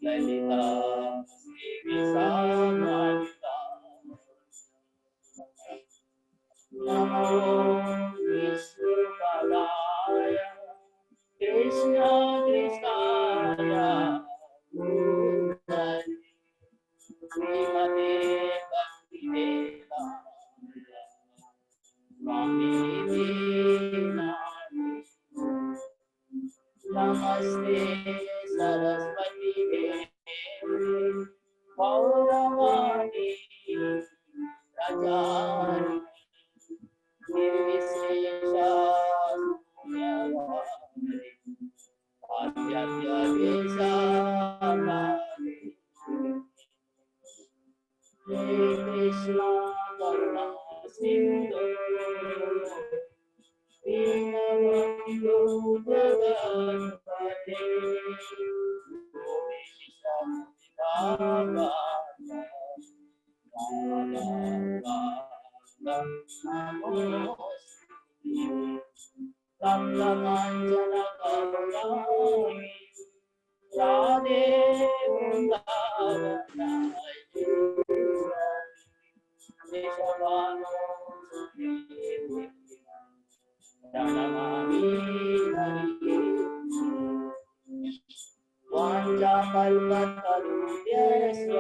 ललिता विशाखान्विता नमो विष्णुपदाय कृष्ण कृष्णाय भूतले श्रीमते भक्तिवेदान्त स्वामी नमस्ते सरस्वती देवी गौरवाणी प्रचारिणी निर्विशेषा शून्यवादी आद्यद्वैतानादि हे कृष्ण करुणा सिंधु दीनबंधु जगत्पते राधे वाञ्छाकल्पतरुभ्यश्च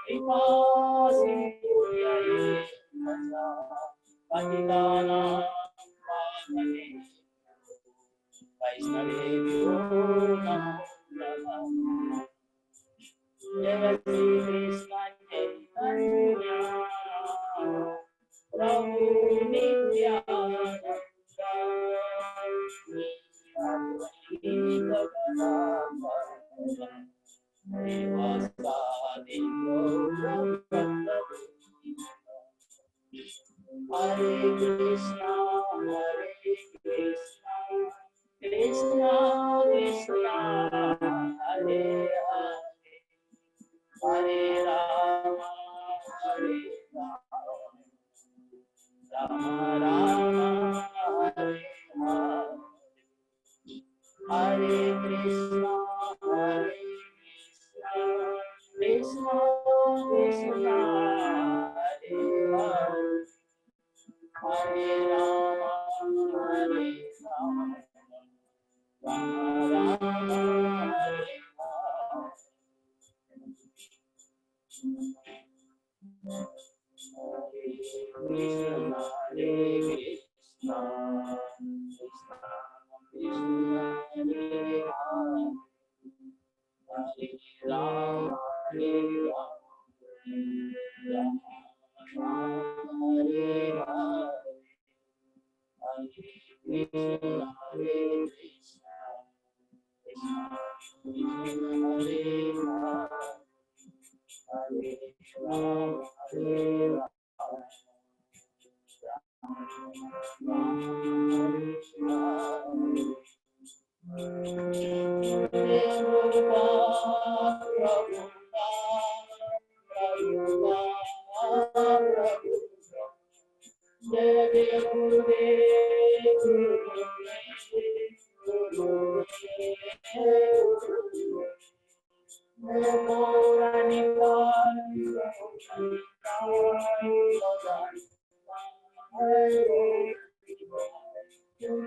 कृपा सिन्धुभ्यः पतितानां पावनेभ्यो वैष्णवेभ्यो नमो नमः। जय श्री कृष्ण चैतन्य प्रभु नित्यानंद हरे कृष्णा कृष्णा कृष्णा हरे हरे हरे राम राम राम हरे हरे हरे कृष्णा कृष्णा कृष्णा हरे हरे हरे राम राम राम हरे Krishna Hare Krishna Krishna Hare Ram Hare Ram Hare Ram Ram Hare Hare Krishna Hare Krishna Krishna Hare Ram Hare Ram Hare Ram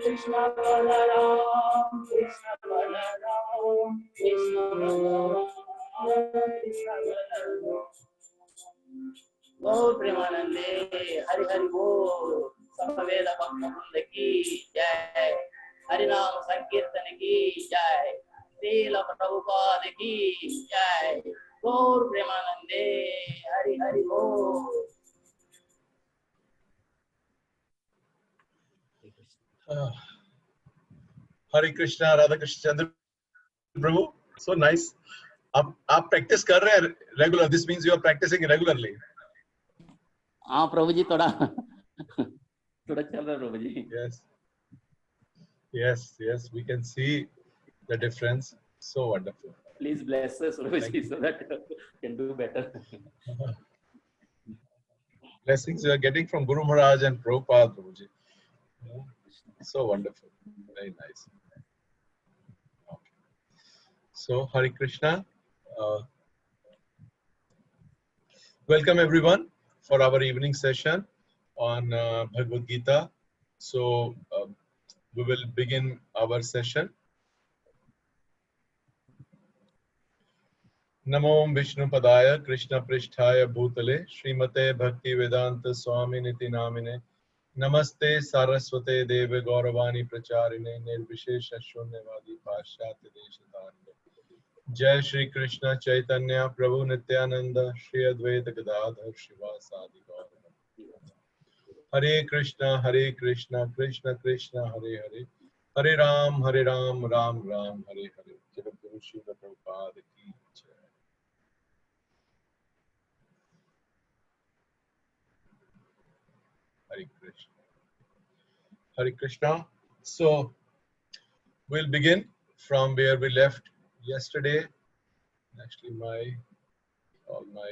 Krishna Balaram, Krishna Balaram, Krishna Balaram, Krishna Balaram. Gaur Premanande, Hari Hari Bol, Samaveda Bhakta ki Jai, Hari Ram Sankirtan ki Jai, Srila Prabhupada ki Jai. Gaur Premanande, Hari Hari Bol. Hare Krishna Radha Krishna Chandra Prabhu so nice आप practice कर रहे हैं regular this means you are practicing regularly हाँ प्रभु जी थोड़ा थोड़ा चल रहा है प्रभु जी yes we can see the difference so wonderful please bless us Prabhu ji so that can do better blessings you are getting from Guru Maharaj and Prabhupada Prabhu ji so wonderful very nice So, Hare Krishna. Uh, Welcome everyone for our evening session on Bhagavad Gita. So, we will begin our session. Namo Vishnu Padaya Krishna Pristhaya Bhutale Srimate Bhakti Vedanta Swami Niti Namine Namaste Saraswate Deve Gauravani Pracharine Nirvishesha Shunyavadi Pashyati Deshatarine Jai Shri Krishna Chaitanya Prabhu Nityananda Shri Advaita Gadadhar Shivasadi Gaurav Hare Krishna Krishna Krishna Hare Hare Hare Ram Ram Ram Hare Hare Jagadguru Srila Prabhupada Ki Jai. Hare Krishna. Hare Krishna. So we'll begin from where we left yesterday. Actually, all my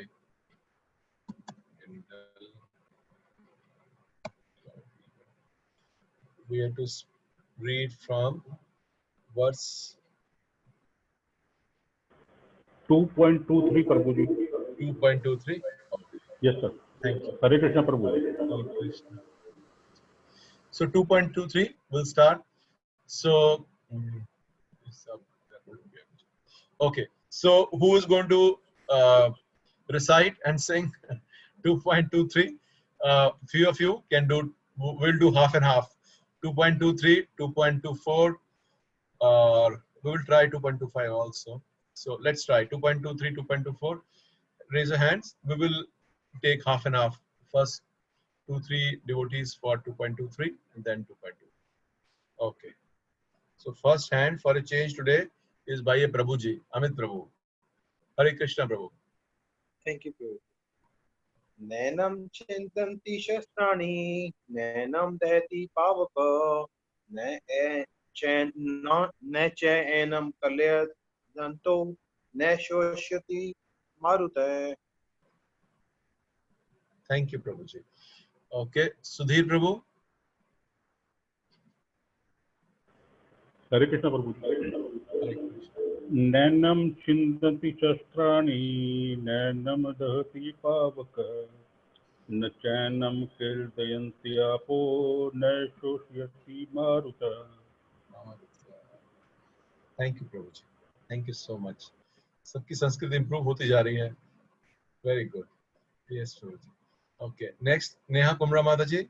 we have to read from verse 2.23 Prabhu ji. 2.23. Yes, sir. Thank you. Hare Krishna Prabhu ji. Hare Krishna. So 2.23 will start. So okay. So who is going to recite and sing 2.23? Few of you can do. We'll do half and half. 2.23, 2.24, or we will try 2.25 also. So let's try 2.23, 2.24. Raise your hands. We will take half and half. First 2-3 devotees for 2.23 and then 2.2. Okay. So first hand for a change today is by a Prabhuji, Amit Prabhu. Hare Krishna Prabhu. Thank you, Prabhu. Nainam chintanti shastrani, nainam dehati pavaka, ne enam kalyadanto, ne shoshyati marute. Thank you, Prabhuji. Okay, Sudhir Prabhu. Hare Krishna Prabhu ji. Hare Krishna. Nainam chindanti shastrani, nainam dahati pavaka, न चैनम कीर्तयन्ति आपो न शोष्यति मारुता. Thank you, Prabhuji. Thank you so much. सबकी Sanskrit improve होती जा रही है. Very good. Yes, Prabhuji. Okay, next Neha Kumra Mataji.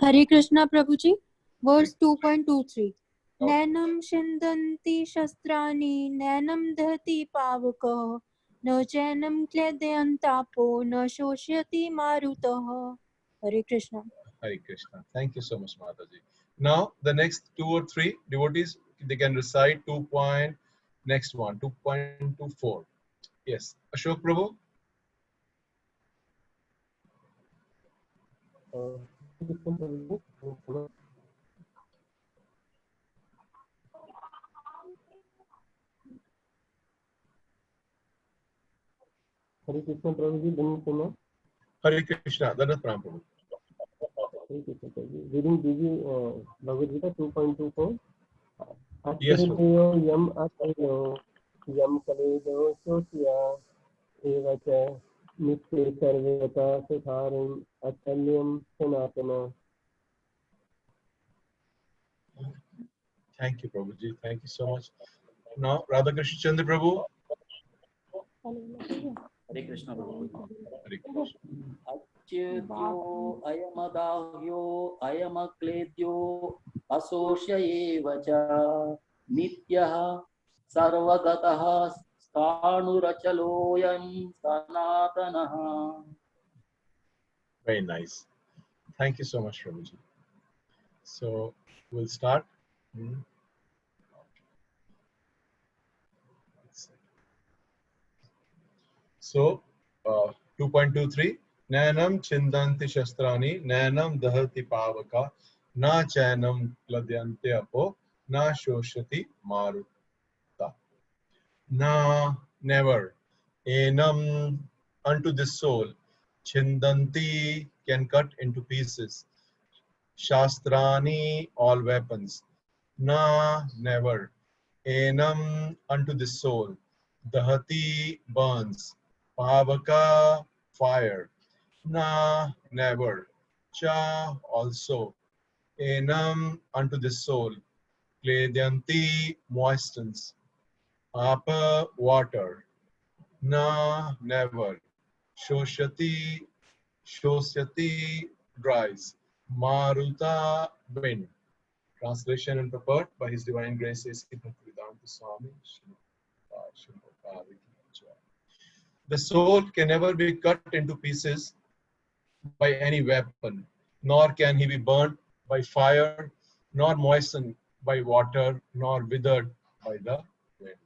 Hare Krishna Prabhuji, verse 2.23. Okay. Nainam shindanti shastrani, nainam dahati pavaka, no chainam kledayantapo, no shoshyati marutah. Hare Krishna. Hare Krishna. Thank you so much, Mataji. Now, the next 2 or 3 devotees, they can recite next one, 2.24. Yes, Ashok Prabhu. Hare Krishna Prabhu ji, Dhanapama. Hare Krishna, Dhanat Pram Prabhu. Hare Krishna Prabhu ji. Reading DG Bhagavad Gita 2.24. Yes, Asyadeyo yam atayo yam kaledo shosya evacha nitye sarvata sutharam atalyam sanatana. Thank you, Prabhuji. Thank you so much. Now, Radhakrishna Chandra Prabhu. Hare Krishna Prabhu. Hare Krishna. Achyutyo ayamadahyo ayamakledyo asosya eva cha nityah sarvagatah sthanurachaloyam sanatanaha. Very nice. Thank you so much, Prabhuji. So, we'll start. So, 2.23. Nainam chindanti shastrani, nainam dahati pavaka, na chainam kladyanti apo, na shoshati maruta. Na, never. Enam, unto this soul. Chindanti, can cut into pieces. Shastrani, all weapons. Na, never. enam unto the soul, dahati burns, pavaka fire, na never, cha also, enam unto the soul, kledyanti moistens, apa water, na never, shoshati shosyati dries, maruta wind. Translation and purport by His Divine Grace A.C. Bhaktivedanta Swami. The soul can never be cut into pieces by any weapon, nor can he be burnt by fire, nor moistened by water, nor withered by the wind.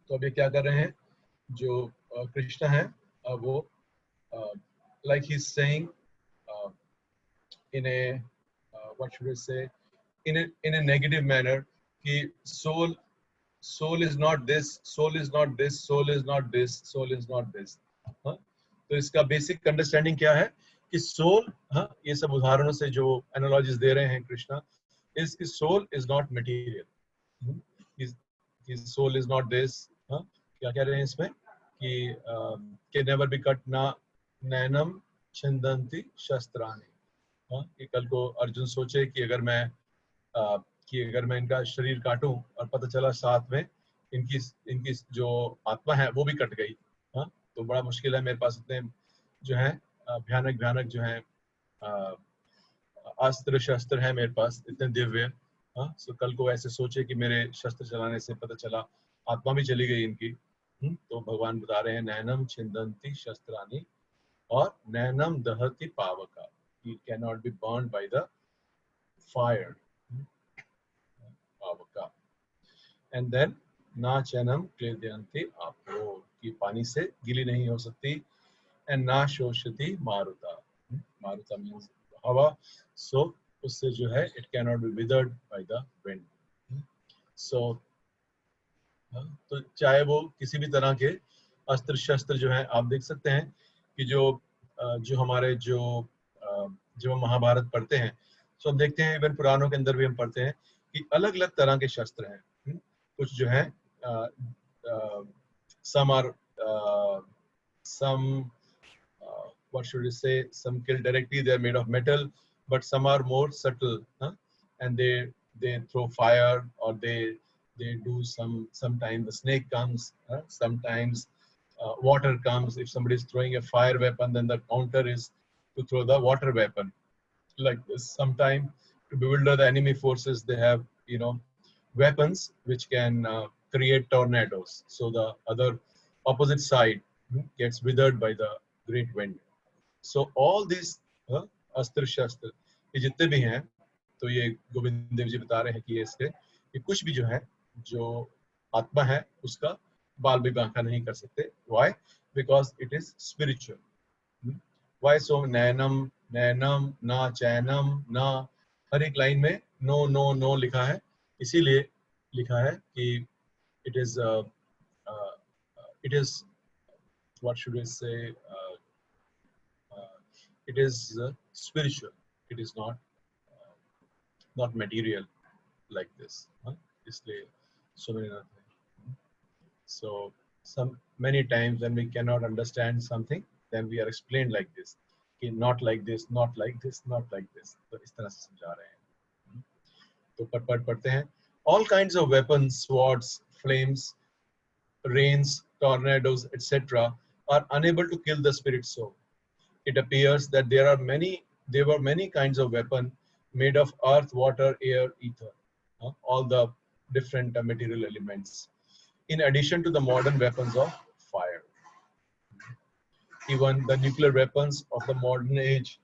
तो अभी क्या कर रहे हैं जो कृष्ण है वो like he's saying in a what should I say in a negative manner कि soul is not this, soul is not this, soul is not this, soul is not this. हाँ? तो इसका बेसिक अंडरस्टैंडिंग क्या है कि soul, हाँ, ये सब उदाहरणों से जो एनालॉजीज दे रहे हैं कृष्णा, इसकी soul is not material, his soul is not this, हाँ, क्या कह रहे हैं इसमें कि can never be cut ना नैनम छिंदन्ति शस्त्राणि, हाँ, कि कल को अर्जुन सोचे कि अगर मैं इनका शरीर काटूं और पता चला साथ में इनकी जो आत्मा है वो भी कट गई, हाँ, तो बड़ा मुश्किल है, मेरे पास इतने जो है भयानक जो है अस्त्र शस्त्र है मेरे पास इतने दिव्य, हाँ, सो कल को ऐसे सोचे कि मेरे शस्त्र चलाने से पता चला आत्मा भी चली गई इनकी, तो भगवान बता रहे हैं नैनम छिंदन्ति शस्त्राणि और नैनम दहति पावका, it cannot be burned by the fire, पावका, and then ना चैनम क्लेदयन्ति आपो, कि पानी से गीली नहीं हो सकती, and ना शोषति मारुता, मारुता means हवा, so उससे जो है it cannot be withered by the wind. So तो चाहे वो किसी भी तरह के अस्त्र शस्त्र जो है, आप देख सकते हैं कि जो हमारे जो हम महाभारत पढ़ते हैं, तो हम देखते हैं इवन पुराणों के अंदर भी हम पढ़ते हैं कि अलग अलग तरह के शस्त्र हैं, कुछ जो है some what should I say, some kill directly, they are made of metal, but some are more subtle, and they throw fire, or they do sometimes the snake comes, sometimes water comes. If somebody is throwing a fire weapon, then the counter is to throw the water weapon, like this. Sometimes to bewilder the enemy forces, they have weapons which can create tornadoes, so the other opposite side gets withered by the great wind. So all these अस्त्र शस्त्र ये जितने भी हैं, तो ये गोविंद देव जी बता रहे हैं कि ये कुछ भी जो है, जो आत्मा है उसका बाल भी बांका नहीं कर सकते. Why? Because it is spiritual. Why? So नैनम नैनम ना चैनम ना, हर एक लाइन में नो नो नो लिखा है, इसीलिए लिखा है कि it is what should I say, it is spiritual, it is not material like this, इसलिए so many other things. So many times when we cannot understand something, then we are explained like this, कि not like this, not like this, not like this. तो इस तरह से समझा रहे हैं. तो पढ़ते हैं. All kinds of weapons, swords, flames, rains, tornadoes, etc. are unable to kill the spirit soul. It appears that there were many kinds of weapons made of earth, water, air, ether, all the different material elements, in addition to the modern weapons of fire. Even the nuclear weapons of the modern age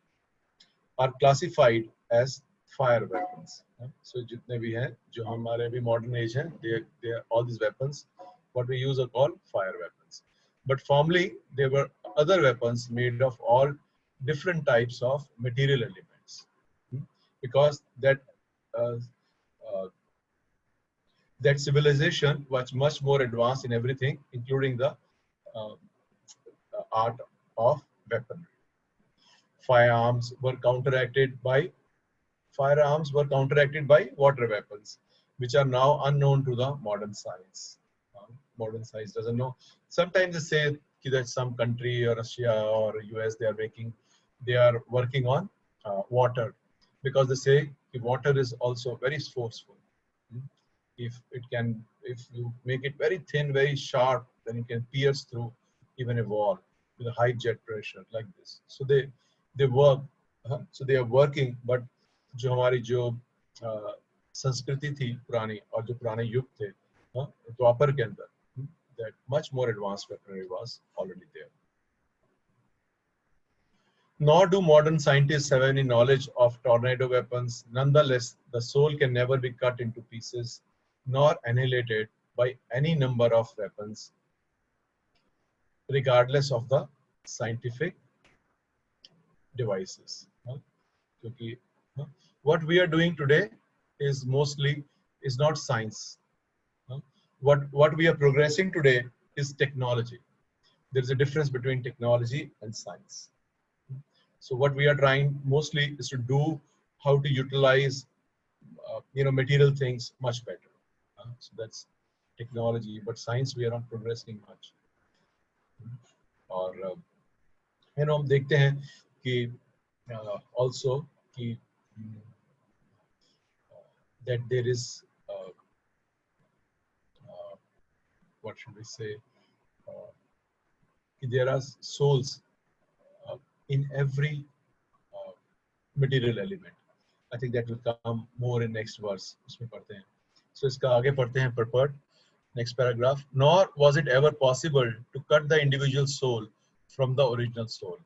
are classified as fire weapons. So jitne bhi hain, jo hamare bhi modern age hain, they are all these weapons, what we use are called fire weapons. But formerly there were other weapons made of all different types of material elements, because that civilization was much more advanced in everything, including the art of weaponry. Firearms were counteracted by water weapons. which are now unknown to the modern science. Modern science doesn't know. Sometimes they say that some country or Russia or US they are working on water, because they say water is also very forceful. If you make it very thin, very sharp, then it can pierce through even a wall with a high jet pressure like this. So they work. So they are working, but जो हमारी जो संस्कृति थी पुरानी और जो पुराने युग थे द्वापर के अंदर, that much more advanced weaponry was already there. Nor do modern scientists have any knowledge of tornado weapons. Nonetheless, the soul can never be cut into pieces nor annihilated by any number of weapons, regardless of the scientific devices. What we are doing today is not science. What we are progressing today is technology. There is a difference between technology and science. So what we are trying mostly is to do how to utilize material things much better. So that's technology, but science we are not progressing much. और हम देखते हैं कि also कि that there is what should we say, there are souls in every material element. I think that will come more in next verse. उसमें पढ़ते हैं. So इसका आगे पढ़ते हैं purport. Next paragraph. Nor was it ever possible to cut the individual soul from the original soul.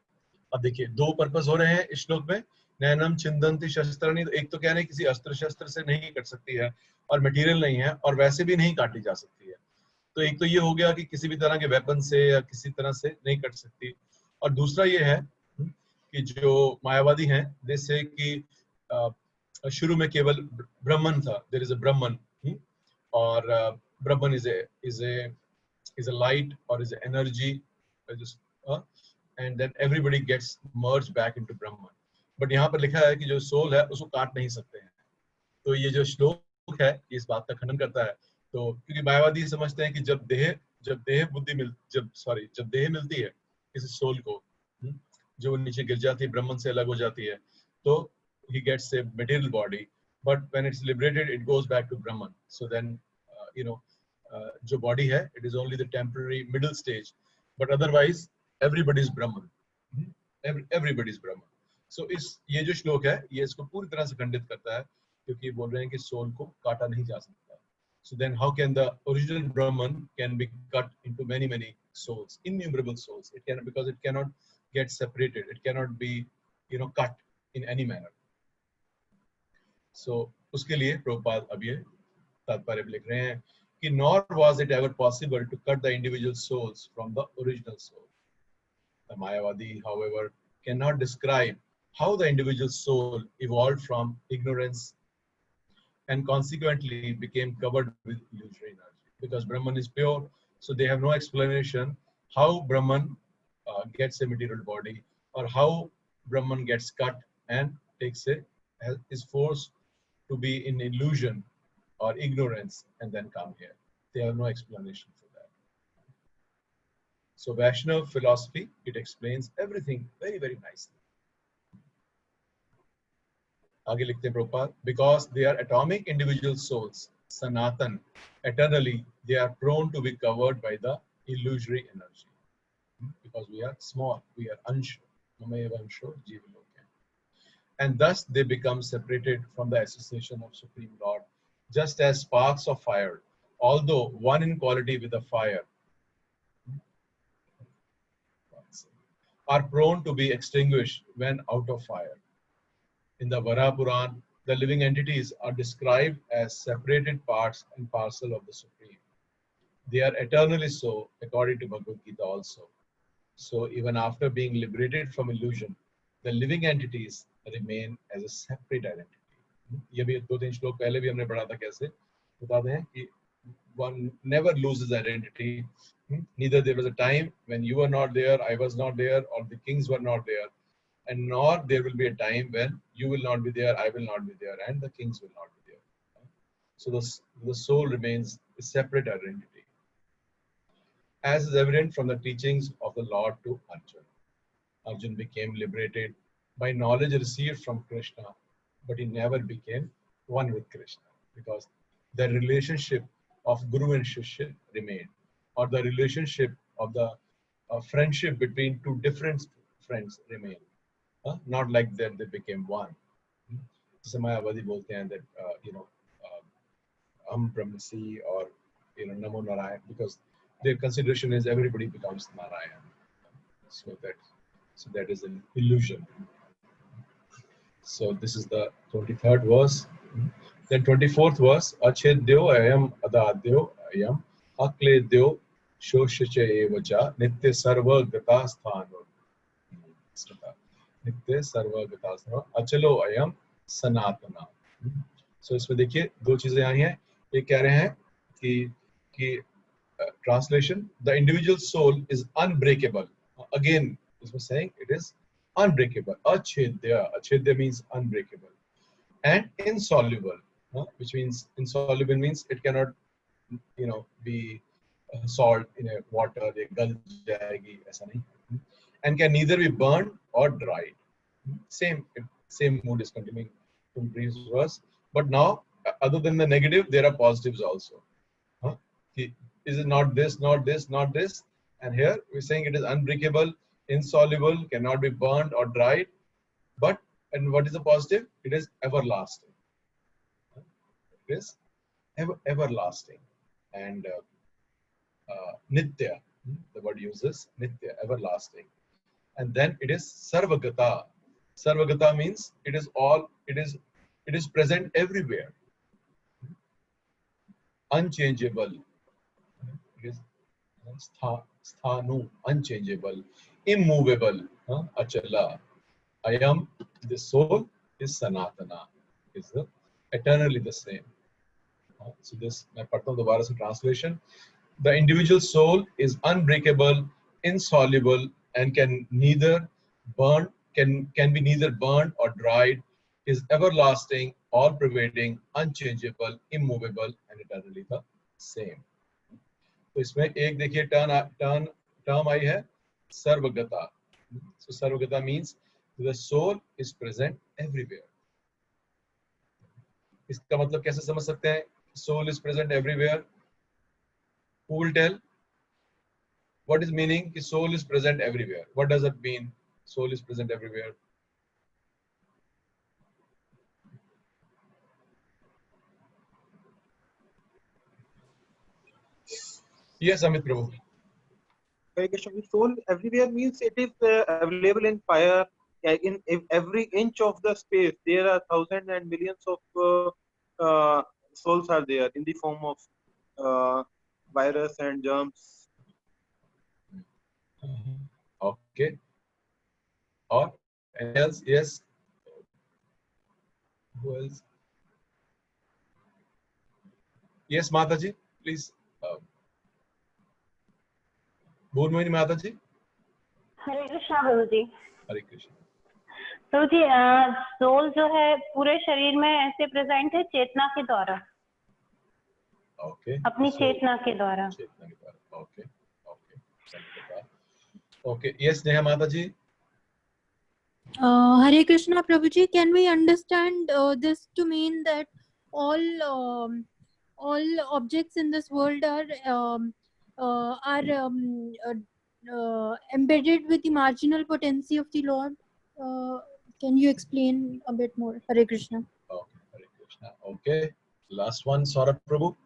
अब देखिए दो पर्पस हो रहे हैं इस श्लोक में. नैनम चिंदंती शस्त्राणि, एक तो कह रहे हैं किसी अस्त्र शस्त्र से नहीं कट सकती है और मटेरियल नहीं है और वैसे भी नहीं काटी जा सकती है. तो एक तो ये हो गया कि किसी भी तरह के वेपन से या किसी तरह से नहीं कट सकती. और दूसरा ये है कि जो मायावादी हैं दे से कि शुरू में केवल ब्रह्मन था. देयर इज अ ब्रह्मन, और ब्रह्मन is a light or is an energy, and then everybody gets merged back into Brahman. But यहाँ पर लिखा है कि जो सोल है उसको काट नहीं सकते हैं. तो ये जो श्लोक है इस बात का खंडन करता है. तो क्योंकि मायावादी समझते हैं कि जब देह मिलती है किसी सोल को, जो नीचे गिर जाती है, ब्रह्मन से अलग हो जाती है, तो he gets a material body, but when it's liberated it goes back to Brahman. So then जो body है it is only the temporary middle stage, but otherwise everybody is Brahman. Everybody is Brahman. So ये जो श्लोक है ये इसको पूरी तरह से खंडित करता है, क्योंकि बोल रहे हैं कि सोल को काटा नहीं जा सकता. So then how can the original Brahman can be cut into many souls, innumerable souls? It cannot, because it cannot get separated. It cannot be cut in any manner. So उसके लिए प्रभुपाद अब ये तात्पर्य लिख रहे हैं कि nor was it ever possible to cut the individual souls from the original soul. The Mayavadi, however, cannot describe how the individual soul evolved from ignorance and consequently became covered with illusory energy. Because Brahman is pure, so they have no explanation how Brahman gets a material body, or how Brahman gets cut and is forced to be in illusion or ignorance and then come here. They have no explanation for that. So Vaishnava philosophy, it explains everything very nicely. आगे लिखते हैं Prabhupada, because they are atomic individual souls, Sanatan, eternally, they are prone to be covered by the illusory energy. Because we are small, we are unsure. And thus they become separated from the association of Supreme Lord, just as sparks of fire, although one in quality with the fire, are prone to be extinguished when out of fire. In the Varaha Puran, the living entities are described as separated parts and parcel of the Supreme. They are eternally so, according to Bhagavad Gita also. So even after being liberated from illusion, the living entities remain as a separate identity. ये भी 2-3 श्लोक पहले भी हमने पढ़ा था कैसे बता दें कि one never loses identity. Neither there was a time when you were not there, I was not there, or the kings were not there, and nor there will be a time when you will not be there, I will not be there, and the kings will not be there. So the soul remains a separate identity, as is evident from the teachings of the Lord to Arjuna. Arjuna became liberated by knowledge received from Krishna, but he never became one with Krishna, because the relationship of Guru and Shishya remained, or the relationship of the friendship between two different friends remained. Not like that they became one. जैसे मायावादी बोलते हैं that Am Brahmasi or Namo Narayan, because their consideration is everybody becomes Narayan. So that is an illusion. So this is the 23rd verse. Then 24th verse, Achedyo ayam adadyo ayam akledyo shoshacha evacha nitya sarva gata sthano. Nitya sarva gata sthano achalo ayam sanatana. So इसमें देखिए दो चीजें आई हैं. ये कह रहे हैं कि translation, the individual soul is unbreakable. Again, this was saying it is unbreakable. Achedya means unbreakable. And insoluble, which means insoluble means it cannot, be salt in a water, ye gal jayegi, aisa nahi. And can neither be burned or dried. Same mood is continuing from previous verse. But now, other than the negative, there are positives also. Is it not this, not this, not this? And here we're saying it is unbreakable, insoluble, cannot be burned or dried. And what is the positive? It is everlasting. It is everlasting. And nitya, the word uses nitya, everlasting. And then it is sarvagata. Sarvagata means it is present everywhere. Unchangeable. It is sthanu, unchangeable, immovable, achala. I am, the soul is sanatana, is eternally the same. So this, मैं पढ़ता हूँ दोबारा से translation. The individual soul is unbreakable, insoluble, and can be neither burned or dried, is everlasting, all-pervading, unchangeable, immovable, and eternally the same. तो इसमें एक देखिए term आई है सर्वगता. So sarvagata means the soul is present everywhere. इसका मतलब कैसे समझ सकते हैं? Soul is present everywhere. Who will tell? What is meaning? कि soul is present everywhere. What does it mean? Soul is present everywhere. Yes, Amit Prabhu. Hare Krishna, soul everywhere means it is available in fire. In every inch of the space, there are thousands and millions of souls are there in the form of virus and germs. Okay. Or anything else? Yes. Who else? Yes, Mataji, please. Bhurmohini Mataji. Hare Krishna Prabhu ji. Hare Krishna. Prabhu ji, soul जो है पूरे शरीर में ऐसे present है चेतना के द्वारा. Okay. अपनी चेतना के द्वारा. Okay. Okay. Yes, Neha Mataji. Hare Krishna Prabhuji, can we understand this to mean that all objects in this world are embedded with the marginal potency of the Lord? Can you explain a bit more? Hare Krishna. Okay, Hare Krishna. Okay. Last one, Saurabh Prabhu.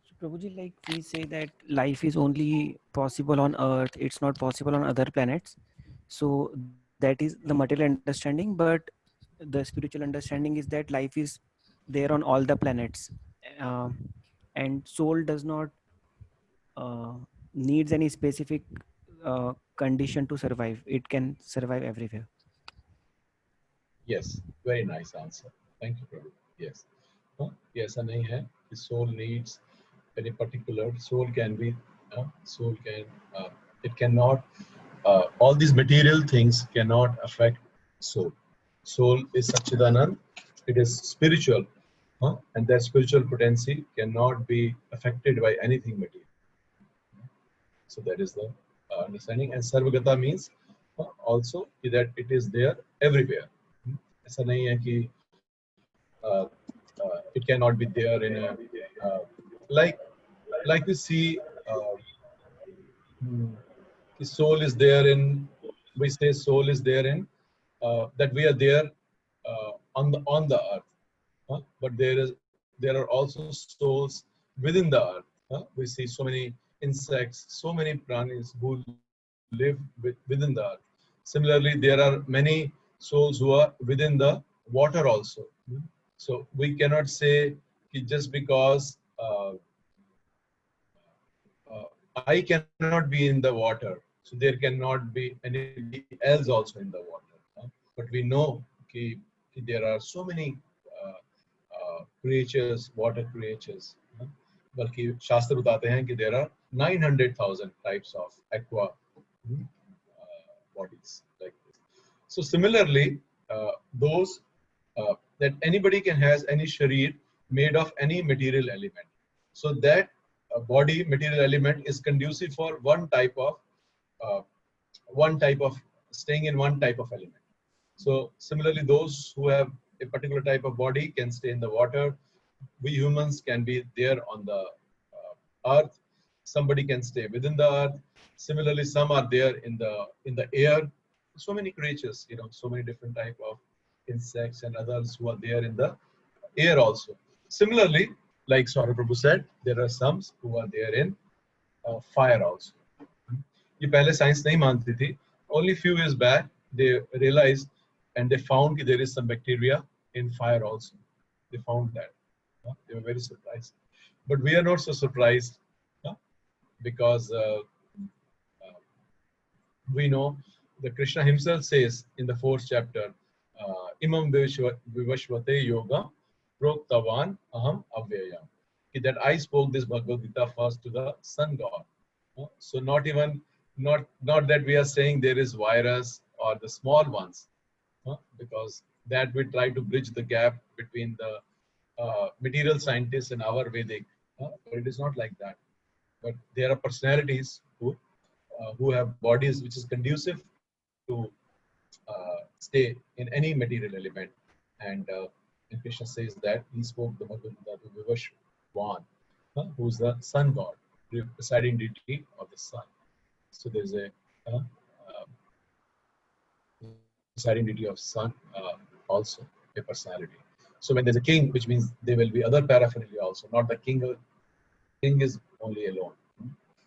So Prabhuji, like we say that life is only possible on Earth, it's not possible on other planets. So that is the material understanding, but the spiritual understanding is that life is there on all the planets, and soul does not needs any specific condition to survive. It can survive everywhere. Yes, very nice answer. Thank you, Prabhu. Yes. Yes, and nahi hai. The soul needs any particular. Soul can be. It cannot. All these material things cannot affect soul. Soul is Satchidanand. It is spiritual. And that spiritual potency cannot be affected by anything material. So that is the understanding. And Sarvagata means also that it is there everywhere. ऐसा नहीं है कि it cannot be there in a like we see the soul is there in, we say soul is there in that we are there on the earth, but there are also souls within the earth. We see so many insects, so many pranis who live within the earth. Similarly, there are many souls who are within the water also. So we cannot say just because I cannot be in the water, so there cannot be anybody else also in the water. But we know that there are so many creatures, water creatures. बल्कि शास्त्र बताते हैं कि there are 900,000 types of aqua bodies like this. So similarly, those that anybody can has any sharir made of any material element. So that body material element is conducive for one type of staying in one type of element. So similarly, those who have a particular type of body can stay in the water. We humans can be there on the earth. Somebody can stay within the earth. Similarly, some are there in the air. So many creatures, so many different type of insects and others who are there in the air also. Similarly, like Saurabh Prabhu said, there are some who are there in fire also. ये पहले science नहीं मानती थी. Only few years back they realized and they found that there is some bacteria in fire also. They found that. They were very surprised. But we are not so surprised because we know that Krishna himself says in the 4th chapter, Imam Vivashvate Yoga Proktavan Aham Avyayam. That I spoke this Bhagavad Gita first to the sun god. So not that we are saying there is virus or the small ones, because that we try to bridge the gap between the material scientists and our Vedic. But it is not like that. But there are personalities who have bodies which is conducive to stay in any material element. And Krishna says that he spoke the Bhagavad Gita to Vivashvan, who is the sun god, the presiding deity of the sun. So there's a presiding deity of sun also, a personality. So when there's a king, which means there will be other paraphernalia also, not the king. King is only alone.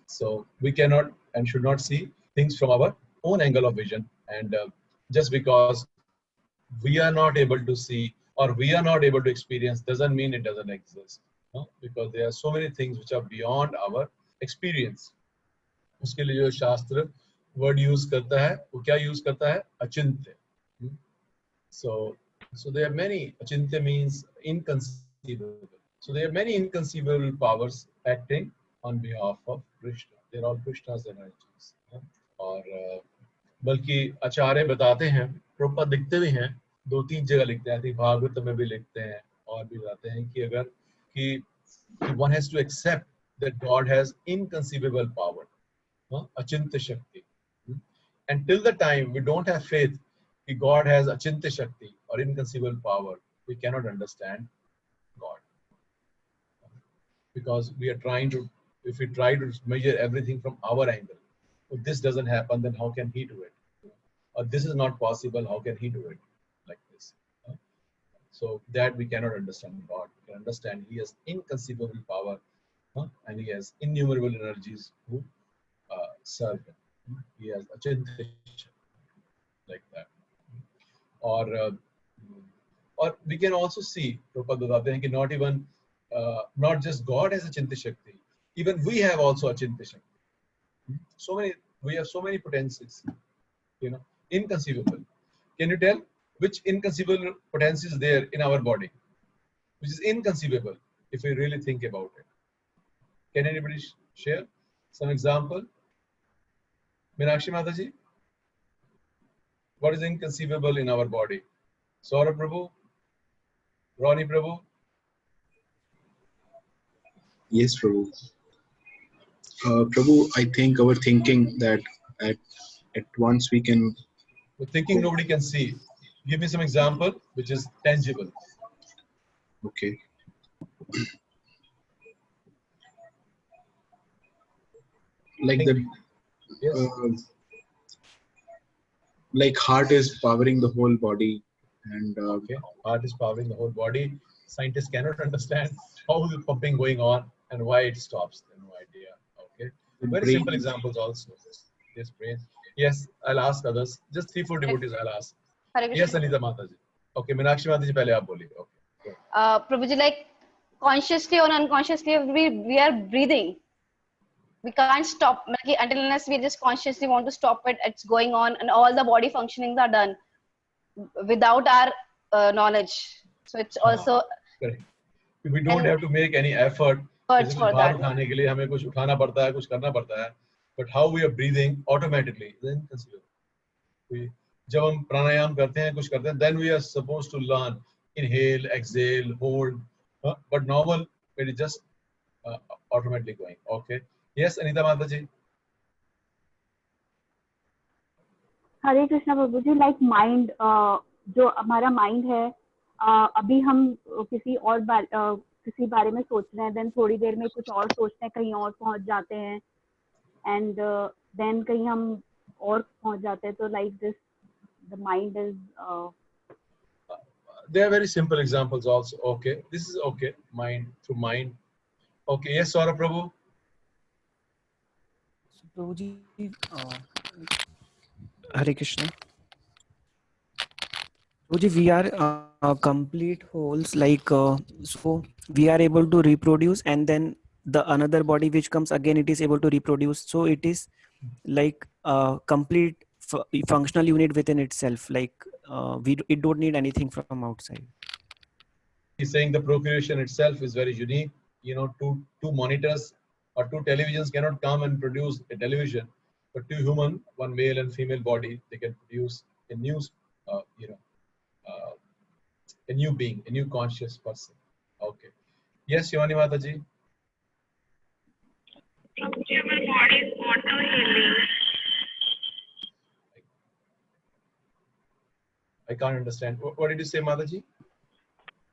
So we cannot and should not see things from our own angle of vision. And just because we are not able to see or we are not able to experience doesn't mean it doesn't exist. Because there are so many things which are beyond our experience. उसके लिए जो शास्त्र word use करता है, वो क्या use करता है? अचिंत्य. So there are many. Achintya means inconceivable. So there are many inconceivable powers acting on behalf of Krishna. They are all Krishna's energies. और बल्कि आचार्य बताते हैं, प्रभुपाद लिखते भी हैं, 2-3 जगह लिखते हैं, भागवत में भी लिखते हैं और भी बताते हैं कि अगर कि one has to accept that God has inconceivable power, achintya shakti. And till the time we don't have faith that God has achintya shakti or inconceivable power, we cannot understand God. Because we are trying to, if we try to measure everything from our angle, if this doesn't happen, then how can he do it? Or this is not possible, how can he do it like this? So that we cannot understand God. We can understand he has inconceivable power, and he has innumerable energies who serve him. He has achintya like that. Or we can also see, not even not just God has achintya shakti, even we have also achintya shakti. We have so many potencies, inconceivable. Can you tell which inconceivable potency is there in our body, which is inconceivable if we really think about it? Can anybody share some example? Meenakshi Mataji, what is inconceivable in our body? Saurabh Prabhu, Ronnie Prabhu, Yes, Prabhu. Prabhu, I think our thinking that at once we can. The thinking nobody can see. Give me some example which is tangible. Okay. Like the Yes. Like heart is powering the whole body, and Okay, heart is powering the whole body. Scientists cannot understand how the pumping going on and why it stops. They have no idea. Okay, very brain. simple examples also. Yes, brain. Yes, I'll ask others. Just 3-4 devotees I'll ask. Hare Yes, Krishna. Anita Mataji. Okay, Meenakshi Mataji, पहले आप बोलिए. Okay. Prabhuji, like consciously or unconsciously, we are breathing. We can't stop until unless we just consciously want to stop it. It's going on, and all the body functionings are done without our knowledge. So it's also Correct. We don't have to make any effort. Efforts जैसे कुछ for भार that. उठाने के लिए हमें कुछ उठाना पड़ता है, कुछ करना पड़ता है. But how we are breathing automatically, then consider. जब हम प्राणायाम करते हैं, कुछ करते हैं, then we are supposed to learn inhale, exhale, hold. But normal, it is just automatically going. Okay. Yes, Anita Mataji. Hare Krishna Prabhu ji. Like mind, जो हमारा mind है, अभी हम किसी किसी बारे में सोच रहे हैं, देन थोड़ी देर में कुछ और सोचते हैं, कहीं और पहुंच जाते हैं, एंड देन कहीं हम और पहुंच जाते हैं. तो like this the mind is. There are very simple examples also. Okay, this is okay. Mind through mind. Okay. Yes, Saurabh Prabhu. So Prabhuji, Hare Krishna. Prabhuji, we are complete wholes. Like so, we are able to reproduce, and then the another body which comes again, it is able to reproduce. So it is like a complete functional unit within itself. Like it don't need anything from outside. He's saying the procreation itself is very unique. You know, two monitors or two televisions cannot come and produce a television, but two human, one male and female body, they can produce a new, a new being, a new conscious person. Okay. Yes, Shivani Mataji. I can't understand. What did you say, Mataji?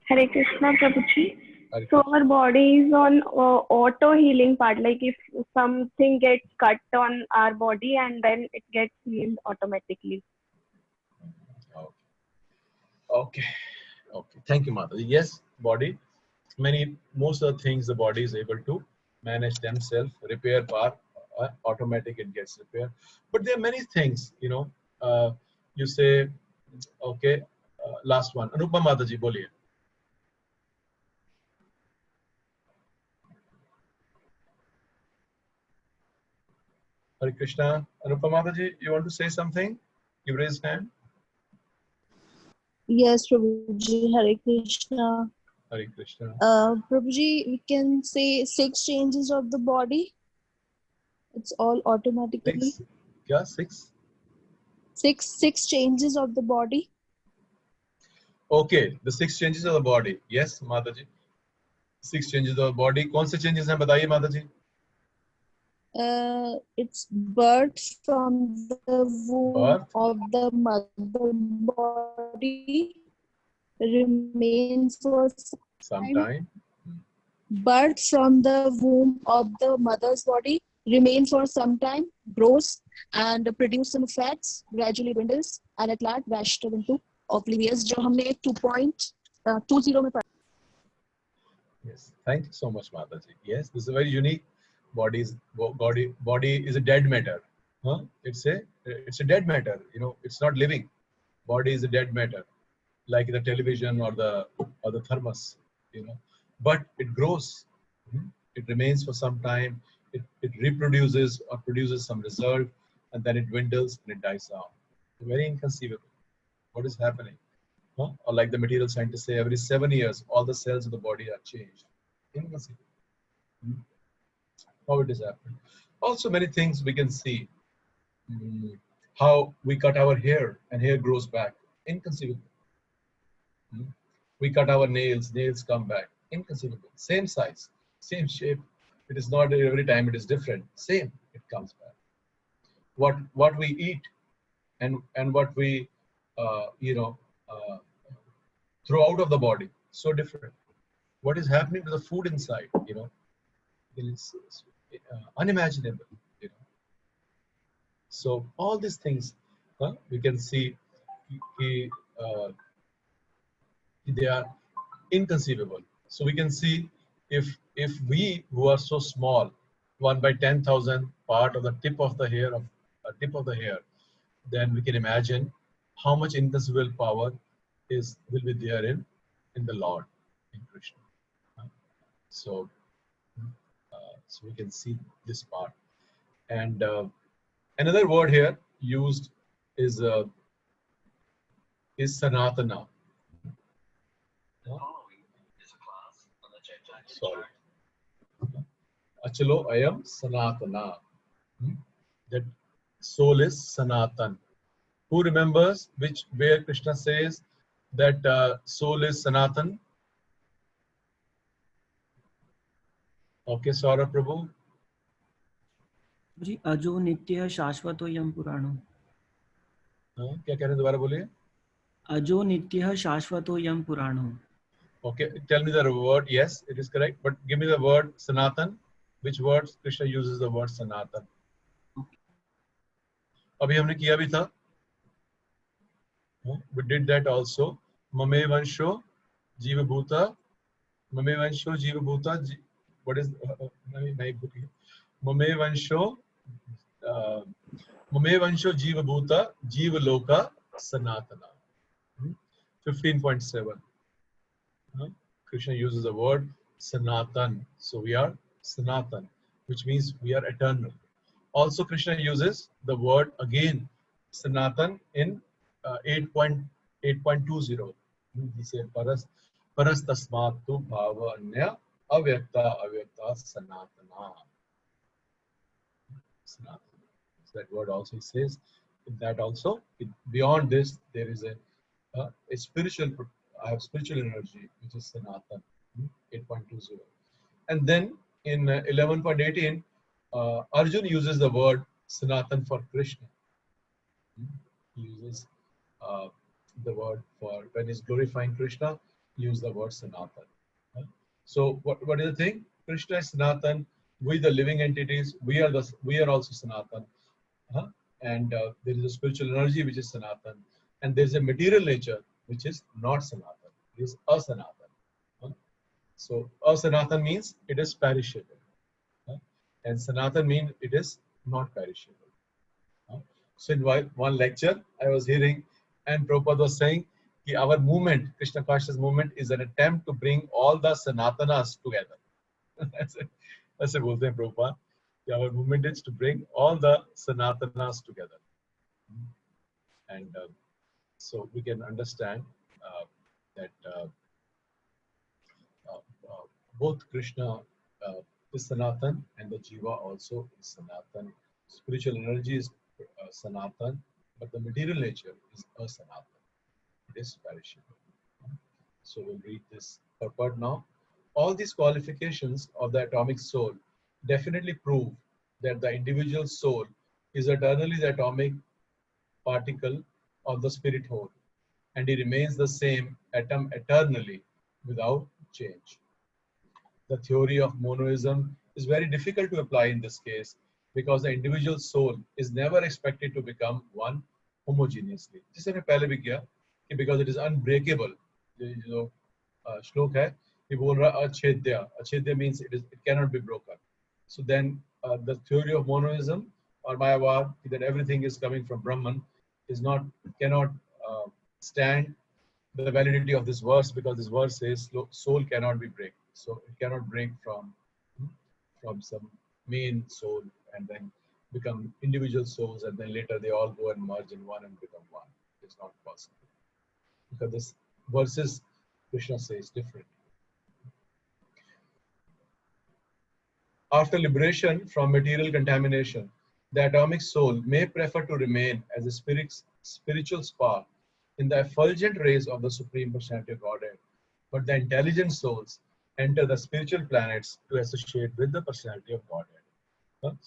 Hare Krishna, Prabhuji. Hare So Krishna. our body is on auto healing part. Like if something gets cut on our body, and then it gets healed automatically. Okay. Okay. Thank you, Mataji. Yes, body. Most of the things the body is able to manage themselves, repair part, automatic it gets repaired. But there are many things, you say, okay, last one. Anupama Mataji, boliye. Hare Krishna. Anupama Mataji, you want to say something? You raise hand. Yes, Prabhuji, Hare Krishna. Hare Krishna. Prabhuji, we can say 6 changes of the body. It's all automatically. Yeah, 6? 6 changes of the body. Okay, the 6 changes of the body. Yes, Mataji. 6 changes of the body. कौन से changes हैं बताइए Mataji? It's birth from the womb of the mother body, remains for some time. Birth from the womb of the mother's body, remain for some time, grows and produce some fats, gradually dwindles, and at last washed into oblivious. जो हमने 2.20 में पढ़ा. Yes, thank you so much, Mataji. Yes, this is a very unique. Body is a dead matter. It's a dead matter. It's not living. Body is a dead matter, like the television or the thermos. But it grows. It remains for some time. It reproduces or produces some result, and then it dwindles and it dies out. Very inconceivable. What is happening? Or like the material scientists say, every 7 years, all the cells of the body are changed. Inconceivable. How it is happening. Also, many things we can see. How we cut our hair and hair grows back. Inconceivable. We cut our nails come back. Inconceivable. Same size, same shape, It is not every time it is different. Same, it comes back. What we eat and what we throw out of the body, so different. What is happening to the food inside, it's unimaginable. So all these things we can see they are inconceivable. So we can see if we who are so small, 1/10,000 part of the tip of the hair then we can imagine how much inconceivable power will be there in the Lord, in Krishna. So we can see this part. And another word here used is Sanatana. Sorry. Achalo ayam Sanatana. That soul is Sanatan. Who remembers where Krishna says that soul is Sanatan? Okay, Saurabh Prabhu. जी अजो नित्य शाश्वतो यम पुराणो. क्या कह रहे हैं, दोबारा बोलिए. अजो नित्य शाश्वतो यम पुराणो. Okay, tell me the word. Yes, it is correct. But give me the word Sanatan. Which words Krishna uses the word Sanatan? अभी हमने किया भी था. We did that also. Mame Vansho Jiva Bhuta. Mame Vansho Jiva Bhuta. What is Mame Vansho? Mame Vansho Jiva Bhuta Jiva Loka Sanatana. 15.7. Krishna uses the word Sanatan. So we are Sanatan, which means we are eternal. Also, Krishna uses the word again, Sanatan, in 8.20. He said, Paras tasmatu bhava anya avyakta sanatana. Sanatana. So that word also he says. That also, beyond this, there is a spiritual. I have spiritual energy, which is Sanatan, 8.20. And then in 11.18, Arjun uses the word Sanatan for Krishna. He uses the word for, when he's glorifying Krishna, he uses the word Sanatan. So what is the thing? Krishna is Sanatan. We, the living entities, we are also Sanatan. And there is a spiritual energy which is Sanatan. And there is a material nature which is not Sanatan. It is Asanatan. So Asanatan means it is perishable. And Sanatan means it is not perishable. So in one lecture I was hearing, and Prabhupada was saying that our movement, Krishna Consciousness movement, is an attempt to bring all the Sanatanas together. That's it bolte hain Prabhupada. Our movement is to bring all the Sanatanas together. And so we can understand that both Krishna is Sanatan and the Jiva also is Sanatan. Spiritual energy is Sanatan, but the material nature is Asanatan. It is perishable. So we'll read this purport now. All these qualifications of the atomic soul definitely prove that the individual soul is eternally the atomic particle of the spirit whole, and it remains the same atom eternally without change. The theory of monoism is very difficult to apply in this case because the individual soul is never expected to become one homogeneously. जैसे मैं पहले भी किया कि because it is unbreakable, जो श्लोक है ये बोल रहा अछेद्य means it cannot be broken. So then the theory of monoism or Mayavad, that everything is coming from Brahman, cannot stand the validity of this verse, because this verse says soul cannot be break. So it cannot break from some main soul and then become individual souls, and then later they all go and merge in one and become one. It's not possible, because this verses Krishna says different. After liberation from material contamination, the atomic soul may prefer to remain as a spiritual spark in the effulgent rays of the Supreme Personality of Godhead. But the intelligent souls enter the spiritual planets to associate with the personality of Godhead.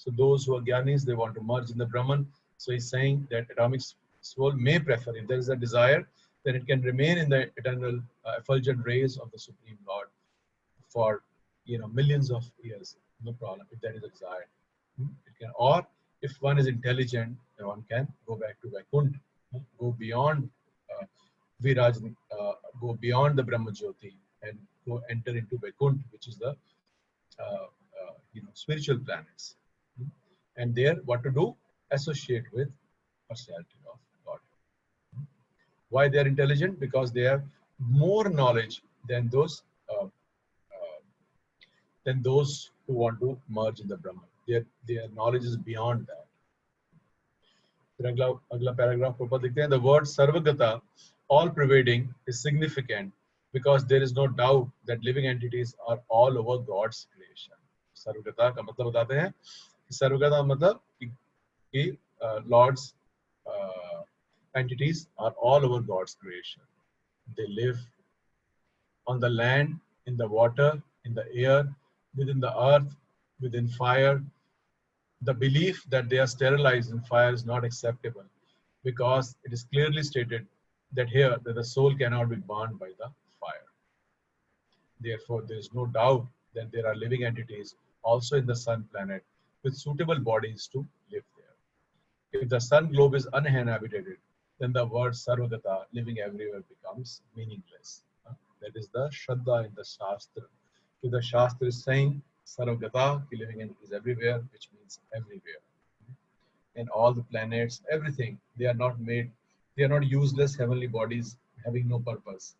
So those who are Gyanis, they want to merge in the Brahman. So he's saying that atomic soul may prefer, if there is a desire, then it can remain in the eternal effulgent rays of the Supreme Lord for millions of years, no problem, if that is a desire. It can, or if one is intelligent, then one can go back to Vaikuntha, go beyond Viraj, go beyond the Brahma Jyoti and go enter into Vaikuntha, which is the spiritual planets. And there, what to do? Associate with personality of God. Why they are intelligent? Because they have more knowledge than those who want to merge in the Brahman. Their knowledge is beyond that. अगला paragraph ऊपर देखते हैं. The word Sarvagata, all pervading, is significant because there is no doubt that living entities are all over God's creation. Sarvagata का मतलब बताते हैं. Sarvagata मतलब कि Lord's entities are all over God's creation. They live on the land, in the water, in the air, within the earth, within fire. The belief that they are sterilized in fire is not acceptable because it is clearly stated that here that the soul cannot be burned by the fire. Therefore, there is no doubt that there are living entities also in the sun planet with suitable bodies to live there. If the sun globe is uninhabited, then the word Sarvagata, living everywhere, becomes meaningless. That is the Shraddha in the Shastra. So the Shastra is saying Sarvagata, living entities everywhere, which means everywhere. And all the planets, everything, they are not useless heavenly bodies having no purpose.